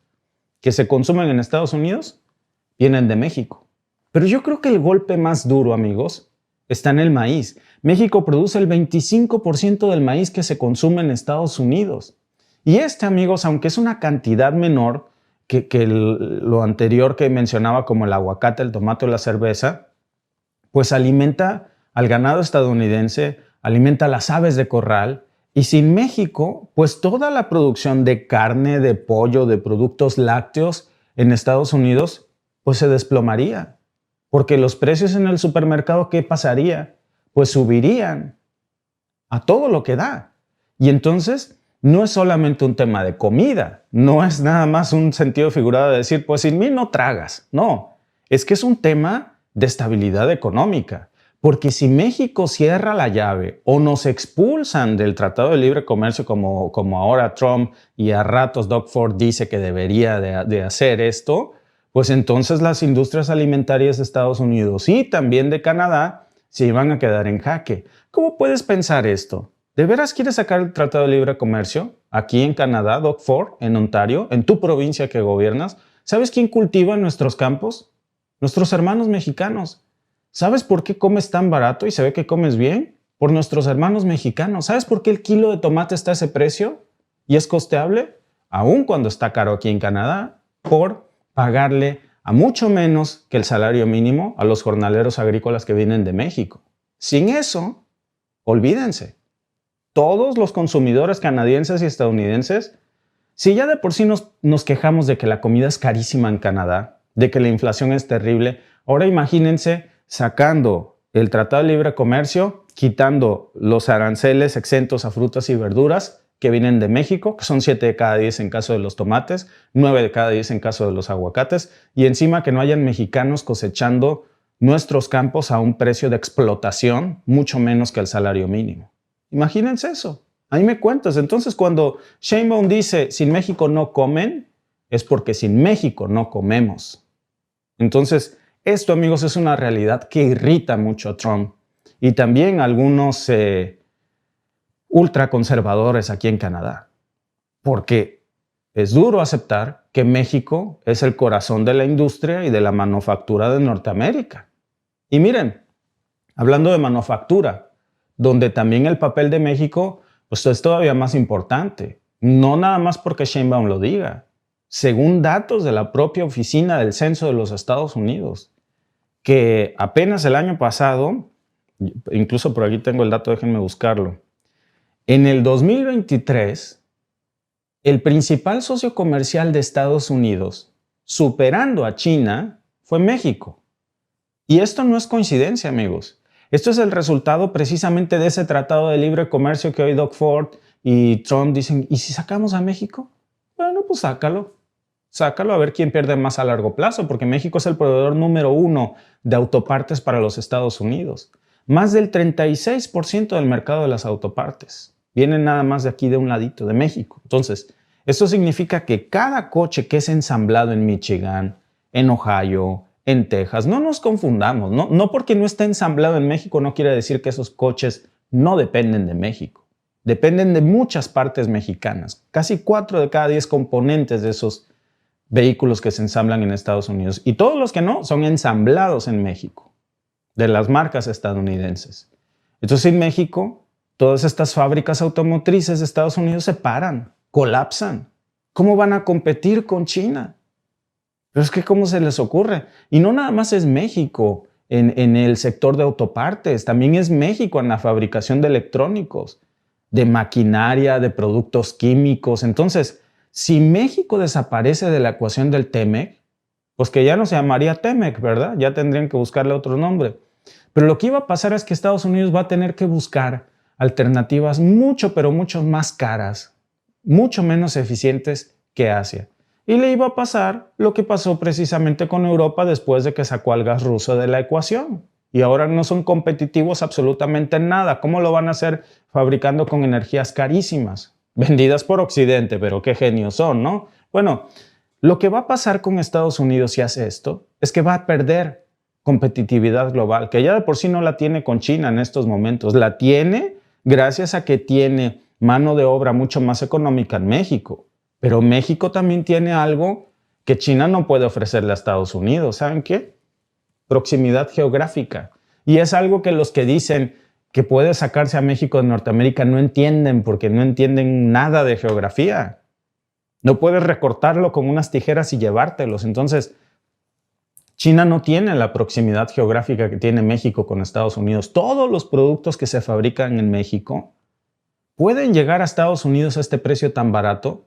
que se consumen en Estados Unidos vienen de México. Pero yo creo que el golpe más duro, amigos, está en el maíz. México produce el 25% del maíz que se consume en Estados Unidos. Y amigos, aunque es una cantidad menor que lo anterior que mencionaba como el aguacate, el tomate o la cerveza, pues alimenta al ganado estadounidense, alimenta a las aves de corral. Y sin México, pues toda la producción de carne, de pollo, de productos lácteos en Estados Unidos pues se desplomaría, porque los precios en el supermercado, ¿qué pasaría? pues subirían a todo lo que da. Y entonces no es solamente un tema de comida, no es nada más un sentido figurado de decir, pues sin mí no tragas. No, es que es un tema de estabilidad económica. Porque si México cierra la llave o nos expulsan del Tratado de Libre Comercio como ahora Trump y a ratos Doug Ford dice que debería de hacer esto, pues entonces las industrias alimentarias de Estados Unidos y también de Canadá se iban a quedar en jaque. ¿Cómo puedes pensar esto? ¿De veras quieres sacar el Tratado de Libre Comercio aquí en Canadá, Doug Ford, en Ontario, en tu provincia que gobiernas? ¿Sabes quién cultiva en nuestros campos? Nuestros hermanos mexicanos. ¿Sabes por qué comes tan barato y se ve que comes bien? Por nuestros hermanos mexicanos. ¿Sabes por qué el kilo de tomate está a ese precio y es costeable? Aún cuando está caro aquí en Canadá, por pagarle a mucho menos que el salario mínimo a los jornaleros agrícolas que vienen de México. Sin eso, olvídense. Todos los consumidores canadienses y estadounidenses, si ya de por sí nos quejamos de que la comida es carísima en Canadá, de que la inflación es terrible, ahora imagínense sacando el Tratado de Libre Comercio, quitando los aranceles exentos a frutas y verduras que vienen de México, que son 7 de cada 10 en caso de los tomates, 9 de cada 10 en caso de los aguacates, y encima que no hayan mexicanos cosechando nuestros campos a un precio de explotación mucho menos que el salario mínimo. Imagínense eso. Ahí me cuentas. Entonces, cuando Sheinbaum dice, sin México no comen, es porque sin México no comemos. Entonces, esto, amigos, es una realidad que irrita mucho a Trump y también a algunos ultraconservadores aquí en Canadá, porque es duro aceptar que México es el corazón de la industria y de la manufactura de Norteamérica. Y miren, hablando de manufactura, donde también el papel de México pues, es todavía más importante, no nada más porque Sheinbaum lo diga. Según datos de la propia Oficina del Censo de los Estados Unidos, que apenas el año pasado, incluso por aquí tengo el dato, déjenme buscarlo, en el 2023, el principal socio comercial de Estados Unidos, superando a China, fue México. Y esto no es coincidencia, amigos. Esto es el resultado precisamente de ese Tratado de Libre Comercio que hoy Doug Ford y Trump dicen, ¿y si sacamos a México? Bueno, pues sácalo. Sácalo a ver quién pierde más a largo plazo, porque México es el proveedor número 1 de autopartes para los Estados Unidos. Más del 36% del mercado de las autopartes vienen nada más de aquí, de un ladito, de México. Entonces, esto significa que cada coche que es ensamblado en Michigan, en Ohio, en Texas, no nos confundamos, no porque no esté ensamblado en México no quiere decir que esos coches no dependen de México. Dependen de muchas partes mexicanas. Casi 4 de cada 10 componentes de esos vehículos que se ensamblan en Estados Unidos. Y todos los que no son ensamblados en México, de las marcas estadounidenses. Entonces en México, todas estas fábricas automotrices de Estados Unidos se paran, colapsan. ¿Cómo van a competir con China? Pero es que ¿cómo se les ocurre? Y no nada más es México en el sector de autopartes, también es México en la fabricación de electrónicos, de maquinaria, de productos químicos. Entonces, si México desaparece de la ecuación del TEMEC, pues que ya no se llamaría TEMEC, ¿verdad? Ya tendrían que buscarle otro nombre. Pero lo que iba a pasar es que Estados Unidos va a tener que buscar alternativas mucho, pero mucho más caras, mucho menos eficientes que Asia. Y le iba a pasar lo que pasó precisamente con Europa después de que sacó al gas ruso de la ecuación. Y ahora no son competitivos absolutamente en nada. ¿Cómo lo van a hacer? Fabricando con energías carísimas, vendidas por Occidente, pero qué genios son, ¿no? Bueno, lo que va a pasar con Estados Unidos si hace esto es que va a perder competitividad global, que ya de por sí no la tiene con China en estos momentos. La tiene gracias a que tiene mano de obra mucho más económica en México. Pero México también tiene algo que China no puede ofrecerle a Estados Unidos. ¿Saben qué? Proximidad geográfica. Y es algo que los que dicen que puede sacarse a México de Norteamérica no entienden, porque no entienden nada de geografía. No puedes recortarlo con unas tijeras y llevártelos. Entonces, China no tiene la proximidad geográfica que tiene México con Estados Unidos. Todos los productos que se fabrican en México pueden llegar a Estados Unidos a este precio tan barato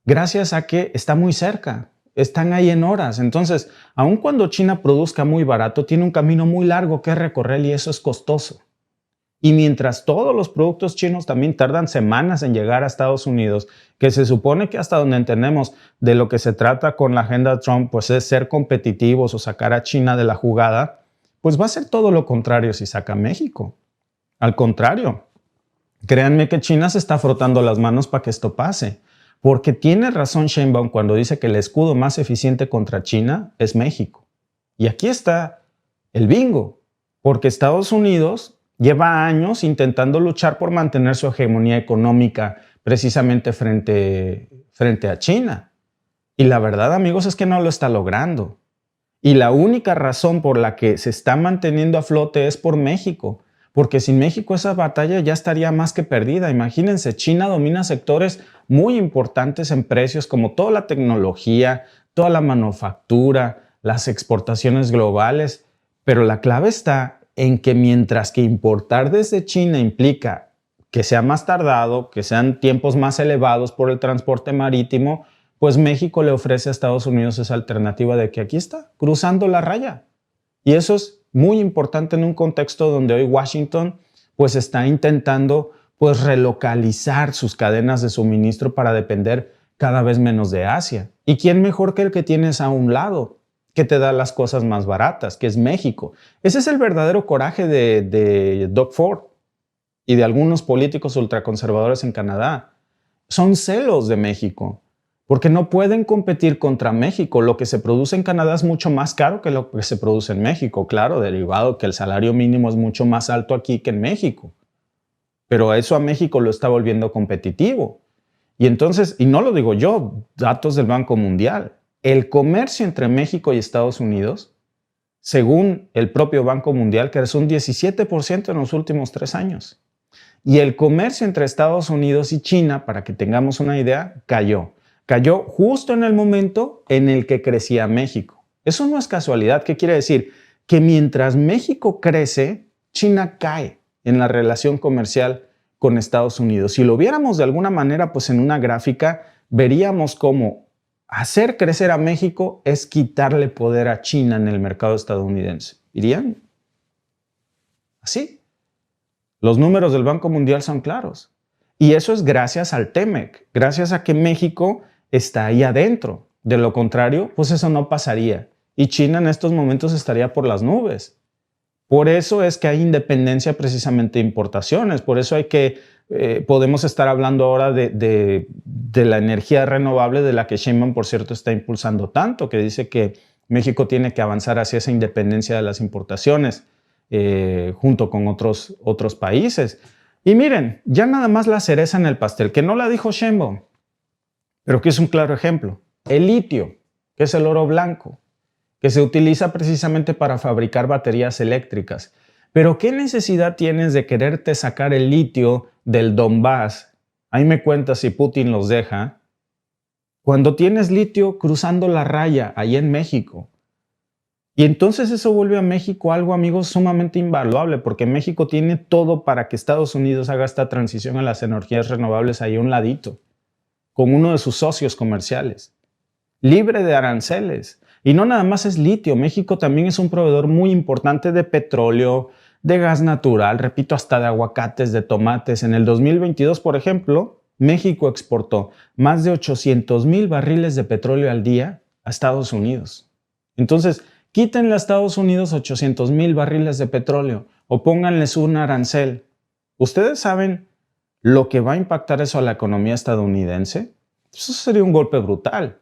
gracias a que está muy cerca. Están ahí en horas. Entonces, aun cuando China produzca muy barato, tiene un camino muy largo que recorrer y eso es costoso. Y mientras todos los productos chinos también tardan semanas en llegar a Estados Unidos, que se supone que hasta donde entendemos de lo que se trata con la agenda Trump, pues es ser competitivos o sacar a China de la jugada, pues va a ser todo lo contrario si saca a México. Al contrario, créanme que China se está frotando las manos para que esto pase. Porque tiene razón Sheinbaum cuando dice que el escudo más eficiente contra China es México. Y aquí está el bingo, porque Estados Unidos lleva años intentando luchar por mantener su hegemonía económica precisamente frente a China. Y la verdad, amigos, es que no lo está logrando. Y la única razón por la que se está manteniendo a flote es por México. Porque sin México esa batalla ya estaría más que perdida. Imagínense, China domina sectores muy importantes en precios como toda la tecnología, toda la manufactura, las exportaciones globales. Pero la clave está en que mientras que importar desde China implica que sea más tardado, que sean tiempos más elevados por el transporte marítimo, pues México le ofrece a Estados Unidos esa alternativa de que aquí está, cruzando la raya. Y eso es muy importante en un contexto donde hoy Washington pues está intentando pues relocalizar sus cadenas de suministro para depender cada vez menos de Asia. ¿Y quién mejor que el que tienes a un lado, que te da las cosas más baratas, que es México? Ese es el verdadero coraje de Doug Ford y de algunos políticos ultraconservadores en Canadá. Son celos de México, porque no pueden competir contra México. Lo que se produce en Canadá es mucho más caro que lo que se produce en México. Claro, derivado que el salario mínimo es mucho más alto aquí que en México. Pero eso a México lo está volviendo competitivo. Y entonces, y no lo digo yo, datos del Banco Mundial, el comercio entre México y Estados Unidos, según el propio Banco Mundial, creció un 17% en los últimos 3 años. Y el comercio entre Estados Unidos y China, para que tengamos una idea, cayó. Cayó justo en el momento en el que crecía México. Eso no es casualidad. ¿Qué quiere decir? Que mientras México crece, China cae en la relación comercial con Estados Unidos. Si lo viéramos de alguna manera, pues en una gráfica, veríamos cómo hacer crecer a México es quitarle poder a China en el mercado estadounidense. ¿Irían? Así. Los números del Banco Mundial son claros. Y eso es gracias al TEMEC, gracias a que México está ahí adentro. De lo contrario, pues eso no pasaría. Y China en estos momentos estaría por las nubes. Por eso es que hay independencia precisamente de importaciones. Por eso hay que, podemos estar hablando ahora de la energía renovable, de la que Sheinbaum, por cierto, está impulsando tanto, que dice que México tiene que avanzar hacia esa independencia de las importaciones junto con otros países. Y miren, ya nada más la cereza en el pastel, que no la dijo Sheinbaum, pero que es un claro ejemplo. El litio, que es el oro blanco, que se utiliza precisamente para fabricar baterías eléctricas. Pero ¿qué necesidad tienes de quererte sacar el litio del Donbass? Ahí me cuentas si Putin los deja. Cuando tienes litio cruzando la raya ahí en México. Y entonces eso vuelve a México algo, amigos, sumamente invaluable, porque México tiene todo para que Estados Unidos haga esta transición a las energías renovables ahí a un ladito, con uno de sus socios comerciales, libre de aranceles. Y no nada más es litio, México también es un proveedor muy importante de petróleo, de gas natural, repito, hasta de aguacates, de tomates. En el 2022, por ejemplo, México exportó más de 800,000 barriles de petróleo al día a Estados Unidos. Entonces, quítenle a Estados Unidos 800,000 barriles de petróleo o pónganles un arancel. ¿Ustedes saben lo que va a impactar eso a la economía estadounidense? Eso sería un golpe brutal.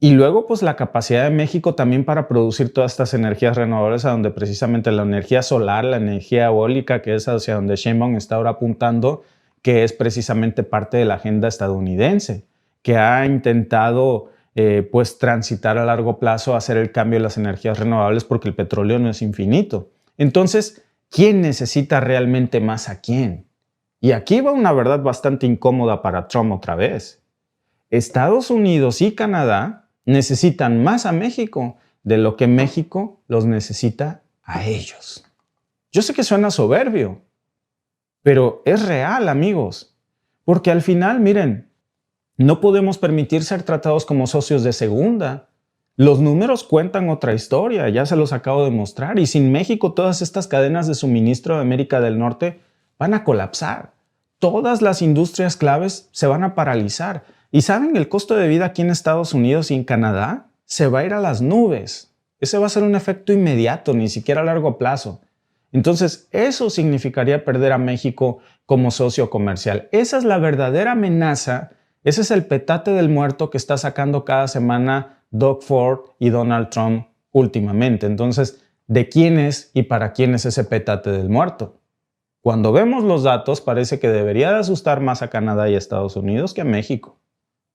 Y luego, pues la capacidad de México también para producir todas estas energías renovables, a donde precisamente la energía solar, la energía eólica, que es hacia donde Sheinbaum está ahora apuntando, que es precisamente parte de la agenda estadounidense, que ha intentado pues transitar a largo plazo, hacer el cambio de las energías renovables, porque el petróleo no es infinito. Entonces, ¿quién necesita realmente más a quién? Y aquí va una verdad bastante incómoda para Trump otra vez. Estados Unidos y Canadá necesitan más a México de lo que México los necesita a ellos. Yo sé que suena soberbio, pero es real, amigos, porque al final, miren, no podemos permitir ser tratados como socios de segunda. Los números cuentan otra historia, ya se los acabo de mostrar, y sin México todas estas cadenas de suministro de América del Norte van a colapsar. Todas las industrias claves se van a paralizar. ¿Y saben? El costo de vida aquí en Estados Unidos y en Canadá se va a ir a las nubes. Ese va a ser un efecto inmediato, ni siquiera a largo plazo. Entonces, eso significaría perder a México como socio comercial. Esa es la verdadera amenaza. Ese es el petate del muerto que está sacando cada semana Doug Ford y Donald Trump últimamente. Entonces, ¿de quién es y para quién es ese petate del muerto? Cuando vemos los datos, parece que debería de asustar más a Canadá y a Estados Unidos que a México,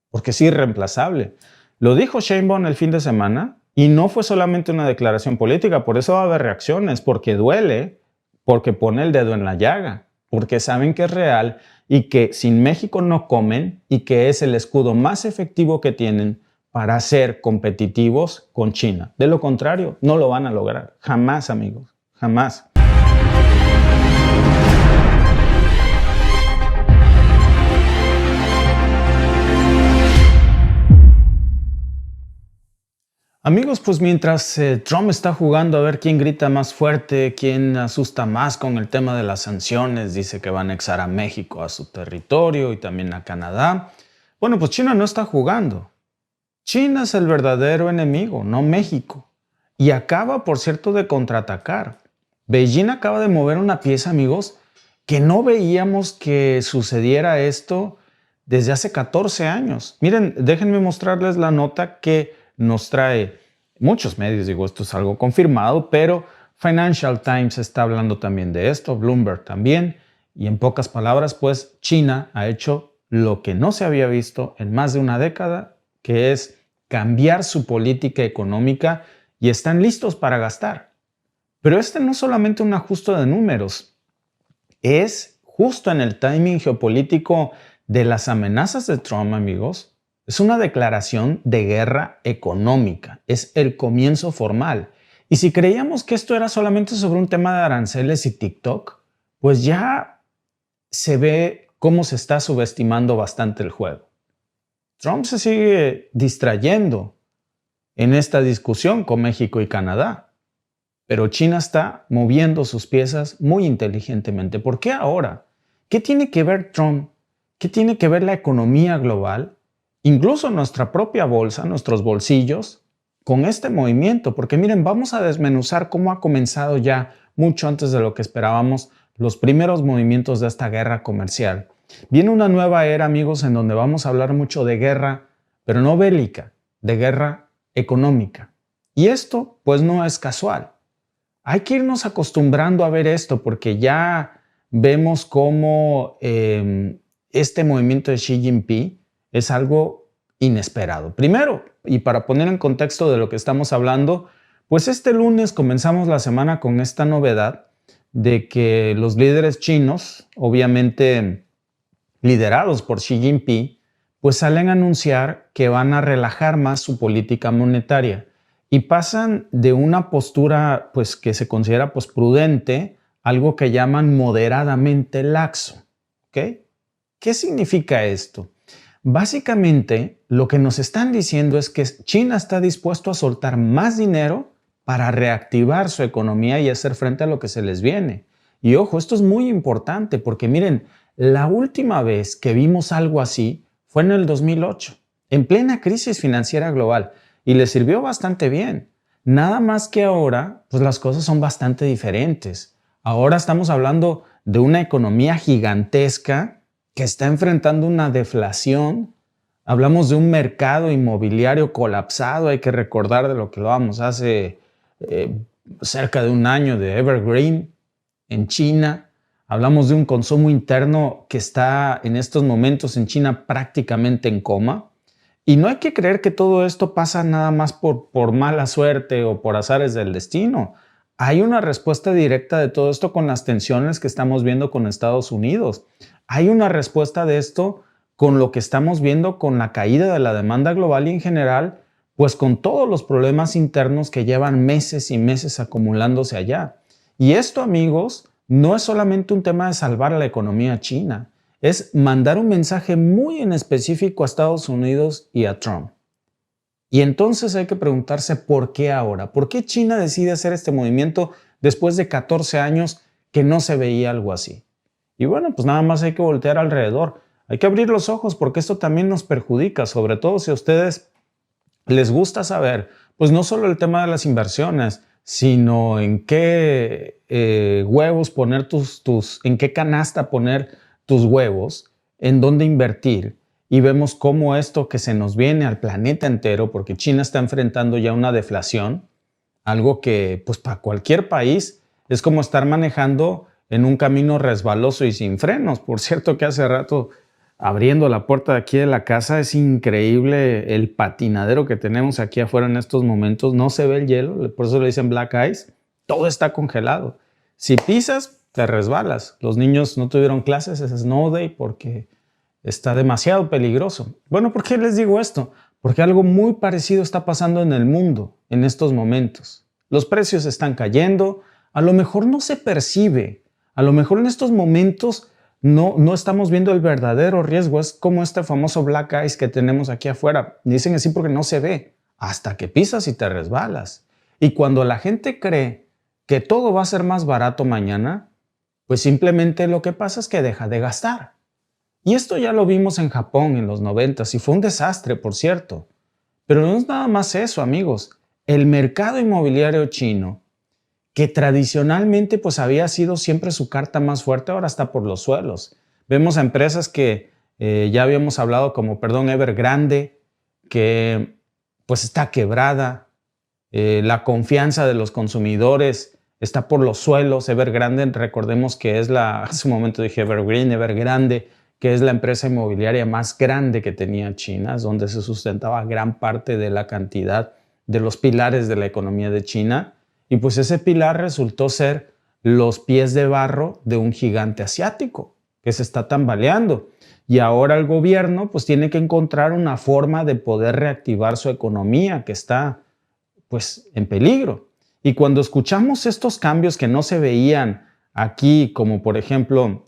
porque es irreemplazable. Lo dijo Sheinbaum el fin de semana y no fue solamente una declaración política, por eso va a haber reacciones, porque duele, porque pone el dedo en la llaga, porque saben que es real y que sin México no comen y que es el escudo más efectivo que tienen para ser competitivos con China. De lo contrario, no lo van a lograr. Jamás, amigos, jamás. Amigos, pues mientras Trump está jugando a ver quién grita más fuerte, quién asusta más con el tema de las sanciones, dice que va a anexar a México a su territorio y también a Canadá. Bueno, pues China no está jugando. China es el verdadero enemigo, no México. Y acaba, por cierto, de contraatacar. Beijing acaba de mover una pieza, amigos, que no veíamos que sucediera esto desde hace 14 años. Miren, déjenme mostrarles la nota que nos trae muchos medios, digo, esto es algo confirmado, pero Financial Times está hablando también de esto, Bloomberg también, y en pocas palabras, pues China ha hecho lo que no se había visto en más de una década, que es cambiar su política económica y están listos para gastar. Pero este no es solamente un ajuste de números, es justo en el timing geopolítico de las amenazas de Trump, amigos. Es una declaración de guerra económica, es el comienzo formal. Y si creíamos que esto era solamente sobre un tema de aranceles y TikTok, pues ya se ve cómo se está subestimando bastante el juego. Trump se sigue distrayendo en esta discusión con México y Canadá, pero China está moviendo sus piezas muy inteligentemente. ¿Por qué ahora? ¿Qué tiene que ver Trump? ¿Qué tiene que ver la economía global? Incluso nuestra propia bolsa, nuestros bolsillos, con este movimiento. Porque miren, vamos a desmenuzar cómo ha comenzado ya, mucho antes de lo que esperábamos, los primeros movimientos de esta guerra comercial. Viene una nueva era, amigos, en donde vamos a hablar mucho de guerra, pero no bélica, de guerra económica. Y esto, pues, no es casual. Hay que irnos acostumbrando a ver esto, porque ya vemos cómo este movimiento de Xi Jinping es algo inesperado. Primero, y para poner en contexto de lo que estamos hablando, pues este lunes comenzamos la semana con esta novedad de que los líderes chinos, obviamente liderados por Xi Jinping, pues salen a anunciar que van a relajar más su política monetaria y pasan de una postura pues que se considera pues prudente, algo que llaman moderadamente laxo. ¿Ok? ¿Qué significa esto? Básicamente, lo que nos están diciendo es que China está dispuesto a soltar más dinero para reactivar su economía y hacer frente a lo que se les viene. Y ojo, esto es muy importante porque miren, la última vez que vimos algo así fue en el 2008, en plena crisis financiera global, y les sirvió bastante bien. Nada más que ahora, pues las cosas son bastante diferentes. Ahora estamos hablando de una economía gigantesca que está enfrentando una deflación. Hablamos de un mercado inmobiliario colapsado. Hay que recordar de lo que hablábamos hace cerca de un año de Evergreen en China. Hablamos de un consumo interno que está en estos momentos en China prácticamente en coma. Y no hay que creer que todo esto pasa nada más por mala suerte o por azares del destino. Hay una respuesta directa de todo esto con las tensiones que estamos viendo con Estados Unidos. Hay una respuesta de esto con lo que estamos viendo con la caída de la demanda global y en general, pues con todos los problemas internos que llevan meses y meses acumulándose allá. Y esto, amigos, no es solamente un tema de salvar a la economía china, es mandar un mensaje muy en específico a Estados Unidos y a Trump. Y entonces hay que preguntarse por qué ahora, por qué China decide hacer este movimiento después de 14 años que no se veía algo así. Y bueno, pues nada más hay que voltear alrededor. Hay que abrir los ojos porque esto también nos perjudica, sobre todo si a ustedes les gusta saber, pues no solo el tema de las inversiones, sino en qué huevos poner en qué canasta poner tus huevos, en dónde invertir. Y vemos cómo esto que se nos viene al planeta entero, porque China está enfrentando ya una deflación, algo que pues para cualquier país es como estar manejando en un camino resbaloso y sin frenos. Por cierto que hace rato, abriendo la puerta de aquí de la casa, es increíble el patinadero que tenemos aquí afuera en estos momentos. No se ve el hielo, por eso le dicen black ice. Todo está congelado. Si pisas, te resbalas. Los niños no tuvieron clases, es snow day porque está demasiado peligroso. Bueno, ¿por qué les digo esto? Porque algo muy parecido está pasando en el mundo en estos momentos. Los precios están cayendo, a lo mejor no se percibe, a lo mejor en estos momentos no estamos viendo el verdadero riesgo. Es como este famoso black ice que tenemos aquí afuera. Dicen así porque no se ve hasta que pisas y te resbalas. Y cuando la gente cree que todo va a ser más barato mañana, pues simplemente lo que pasa es que deja de gastar. Y esto ya lo vimos en Japón en los 90s y fue un desastre, por cierto. Pero no es nada más eso, amigos. El mercado inmobiliario chino, que tradicionalmente pues había sido siempre su carta más fuerte, ahora está por los suelos. Vemos a empresas que ya habíamos hablado como, Evergrande, que pues está quebrada. La confianza de los consumidores está por los suelos. Evergrande, recordemos que es hace un momento dije Evergrande, que es la empresa inmobiliaria más grande que tenía China, es donde se sustentaba gran parte de la cantidad de los pilares de la economía de China. Y pues ese pilar resultó ser los pies de barro de un gigante asiático que se está tambaleando. Y ahora el gobierno pues tiene que encontrar una forma de poder reactivar su economía que está pues en peligro. Y cuando escuchamos estos cambios que no se veían aquí, como por ejemplo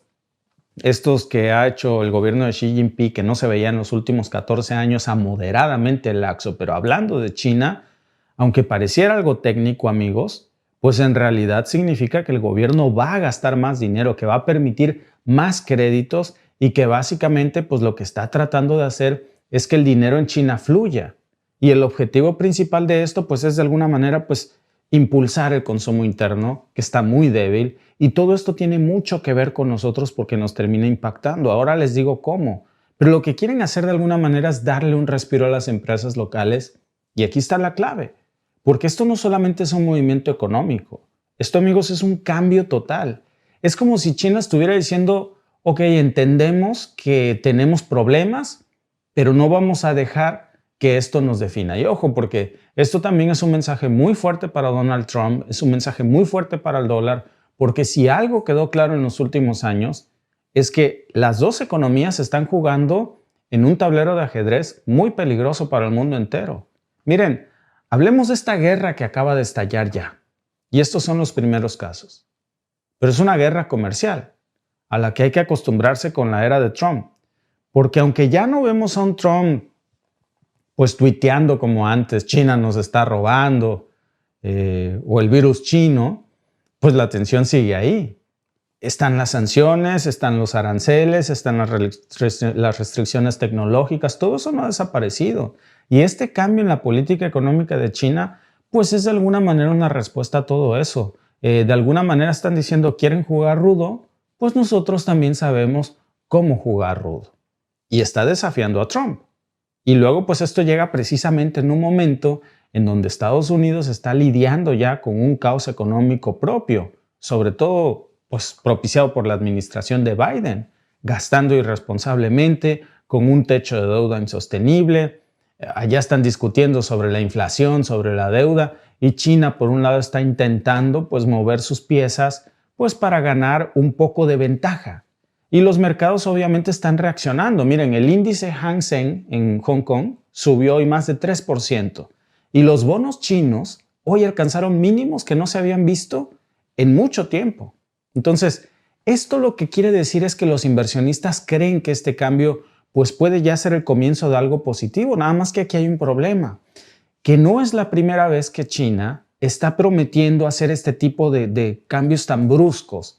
estos que ha hecho el gobierno de Xi Jinping, que no se veían en los últimos 14 años, a moderadamente laxo, pero hablando de China, aunque pareciera algo técnico, amigos, pues en realidad significa que el gobierno va a gastar más dinero, que va a permitir más créditos y que básicamente pues lo que está tratando de hacer es que el dinero en China fluya. Y el objetivo principal de esto pues es de alguna manera pues impulsar el consumo interno, que está muy débil, y todo esto tiene mucho que ver con nosotros porque nos termina impactando. Ahora les digo cómo, pero lo que quieren hacer de alguna manera es darle un respiro a las empresas locales, y aquí está la clave. Porque esto no solamente es un movimiento económico. Esto, amigos, es un cambio total. Es como si China estuviera diciendo, ok, entendemos que tenemos problemas, pero no vamos a dejar que esto nos defina. Y ojo, porque esto también es un mensaje muy fuerte para Donald Trump, es un mensaje muy fuerte para el dólar, porque si algo quedó claro en los últimos años, es que las dos economías están jugando en un tablero de ajedrez muy peligroso para el mundo entero. Miren, hablemos de esta guerra que acaba de estallar ya. Y estos son los primeros casos. Pero es una guerra comercial a la que hay que acostumbrarse con la era de Trump. Porque aunque ya no vemos a un Trump pues tuiteando como antes, China nos está robando, o el virus chino, pues la tensión sigue ahí. Están las sanciones, están los aranceles, están las restricciones tecnológicas, todo eso no ha desaparecido. Y este cambio en la política económica de China, pues es de alguna manera una respuesta a todo eso. De alguna manera están diciendo, ¿quieren jugar rudo? Pues nosotros también sabemos cómo jugar rudo. Y está desafiando a Trump. Y luego, pues esto llega precisamente en un momento en donde Estados Unidos está lidiando ya con un caos económico propio, sobre todo pues propiciado por la administración de Biden, gastando irresponsablemente, con un techo de deuda insostenible. Allá están discutiendo sobre la inflación, sobre la deuda, y China por un lado está intentando pues mover sus piezas pues para ganar un poco de ventaja. Y los mercados obviamente están reaccionando. Miren, el índice Hang Seng en Hong Kong subió hoy más de 3%. Y los bonos chinos hoy alcanzaron mínimos que no se habían visto en mucho tiempo. Entonces, esto lo que quiere decir es que los inversionistas creen que este cambio pues puede ya ser el comienzo de algo positivo. Nada más que aquí hay un problema, que no es la primera vez que China está prometiendo hacer este tipo de cambios tan bruscos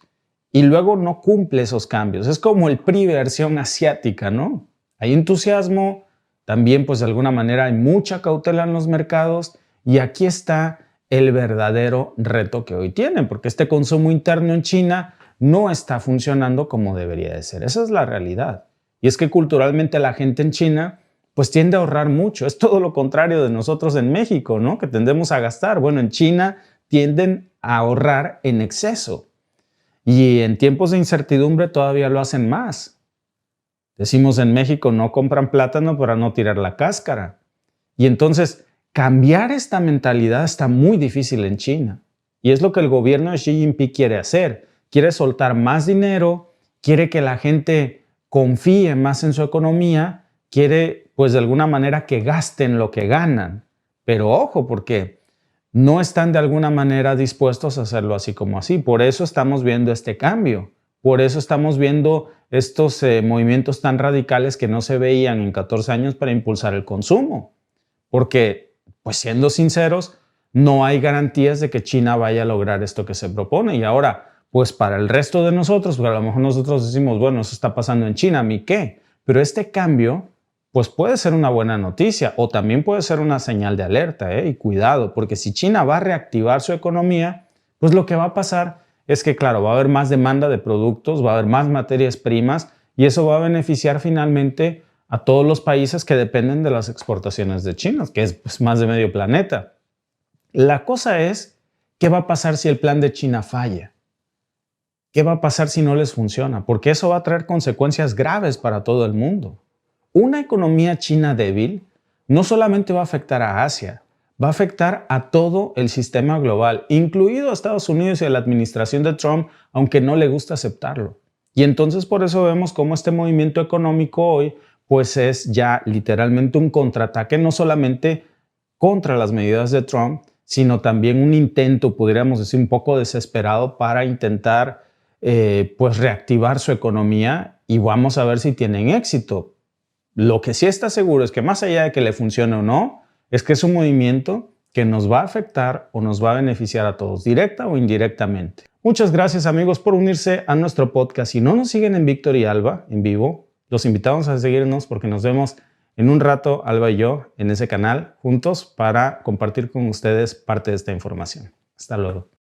y luego no cumple esos cambios. Es como el PRI versión asiática, ¿no? Hay entusiasmo, también pues de alguna manera hay mucha cautela en los mercados y aquí está el verdadero reto que hoy tienen, porque este consumo interno en China no está funcionando como debería de ser. Esa es la realidad. Y es que culturalmente la gente en China pues tiende a ahorrar mucho. Es todo lo contrario de nosotros en México, ¿no? Que tendemos a gastar. Bueno, en China tienden a ahorrar en exceso. Y en tiempos de incertidumbre todavía lo hacen más. Decimos en México, no compran plátano para no tirar la cáscara. Y entonces, cambiar esta mentalidad está muy difícil en China. Y es lo que el gobierno de Xi Jinping quiere hacer. Quiere soltar más dinero, quiere que la gente confíe más en su economía, quiere, pues de alguna manera, que gasten lo que ganan. Pero ojo, porque no están de alguna manera dispuestos a hacerlo así como así. Por eso estamos viendo este cambio. Por eso estamos viendo estos movimientos tan radicales que no se veían en 14 años para impulsar el consumo. Porque, pues siendo sinceros, no hay garantías de que China vaya a lograr esto que se propone. Y ahora, pues para el resto de nosotros, porque a lo mejor nosotros decimos, bueno, eso está pasando en China, ¿a mí qué? Pero este cambio, pues puede ser una buena noticia o también puede ser una señal de alerta, y cuidado, porque si China va a reactivar su economía, pues lo que va a pasar es que, claro, va a haber más demanda de productos, va a haber más materias primas y eso va a beneficiar finalmente a todos los países que dependen de las exportaciones de China, que es pues, más de medio planeta. La cosa es, ¿qué va a pasar si el plan de China falla? ¿Qué va a pasar si no les funciona? Porque eso va a traer consecuencias graves para todo el mundo. Una economía china débil no solamente va a afectar a Asia, va a afectar a todo el sistema global, incluido a Estados Unidos y a la administración de Trump, aunque no le gusta aceptarlo. Y entonces por eso vemos cómo este movimiento económico hoy pues es ya literalmente un contraataque, no solamente contra las medidas de Trump, sino también un intento, podríamos decir, un poco desesperado para intentar pues reactivar su economía y vamos a ver si tienen éxito. Lo que sí está seguro es que más allá de que le funcione o no, es que es un movimiento que nos va a afectar o nos va a beneficiar a todos, directa o indirectamente. Muchas gracias amigos por unirse a nuestro podcast. Si no nos siguen en Víctor y Alba en vivo, los invitamos a seguirnos porque nos vemos en un rato, Alba y yo, en ese canal juntos para compartir con ustedes parte de esta información. Hasta luego.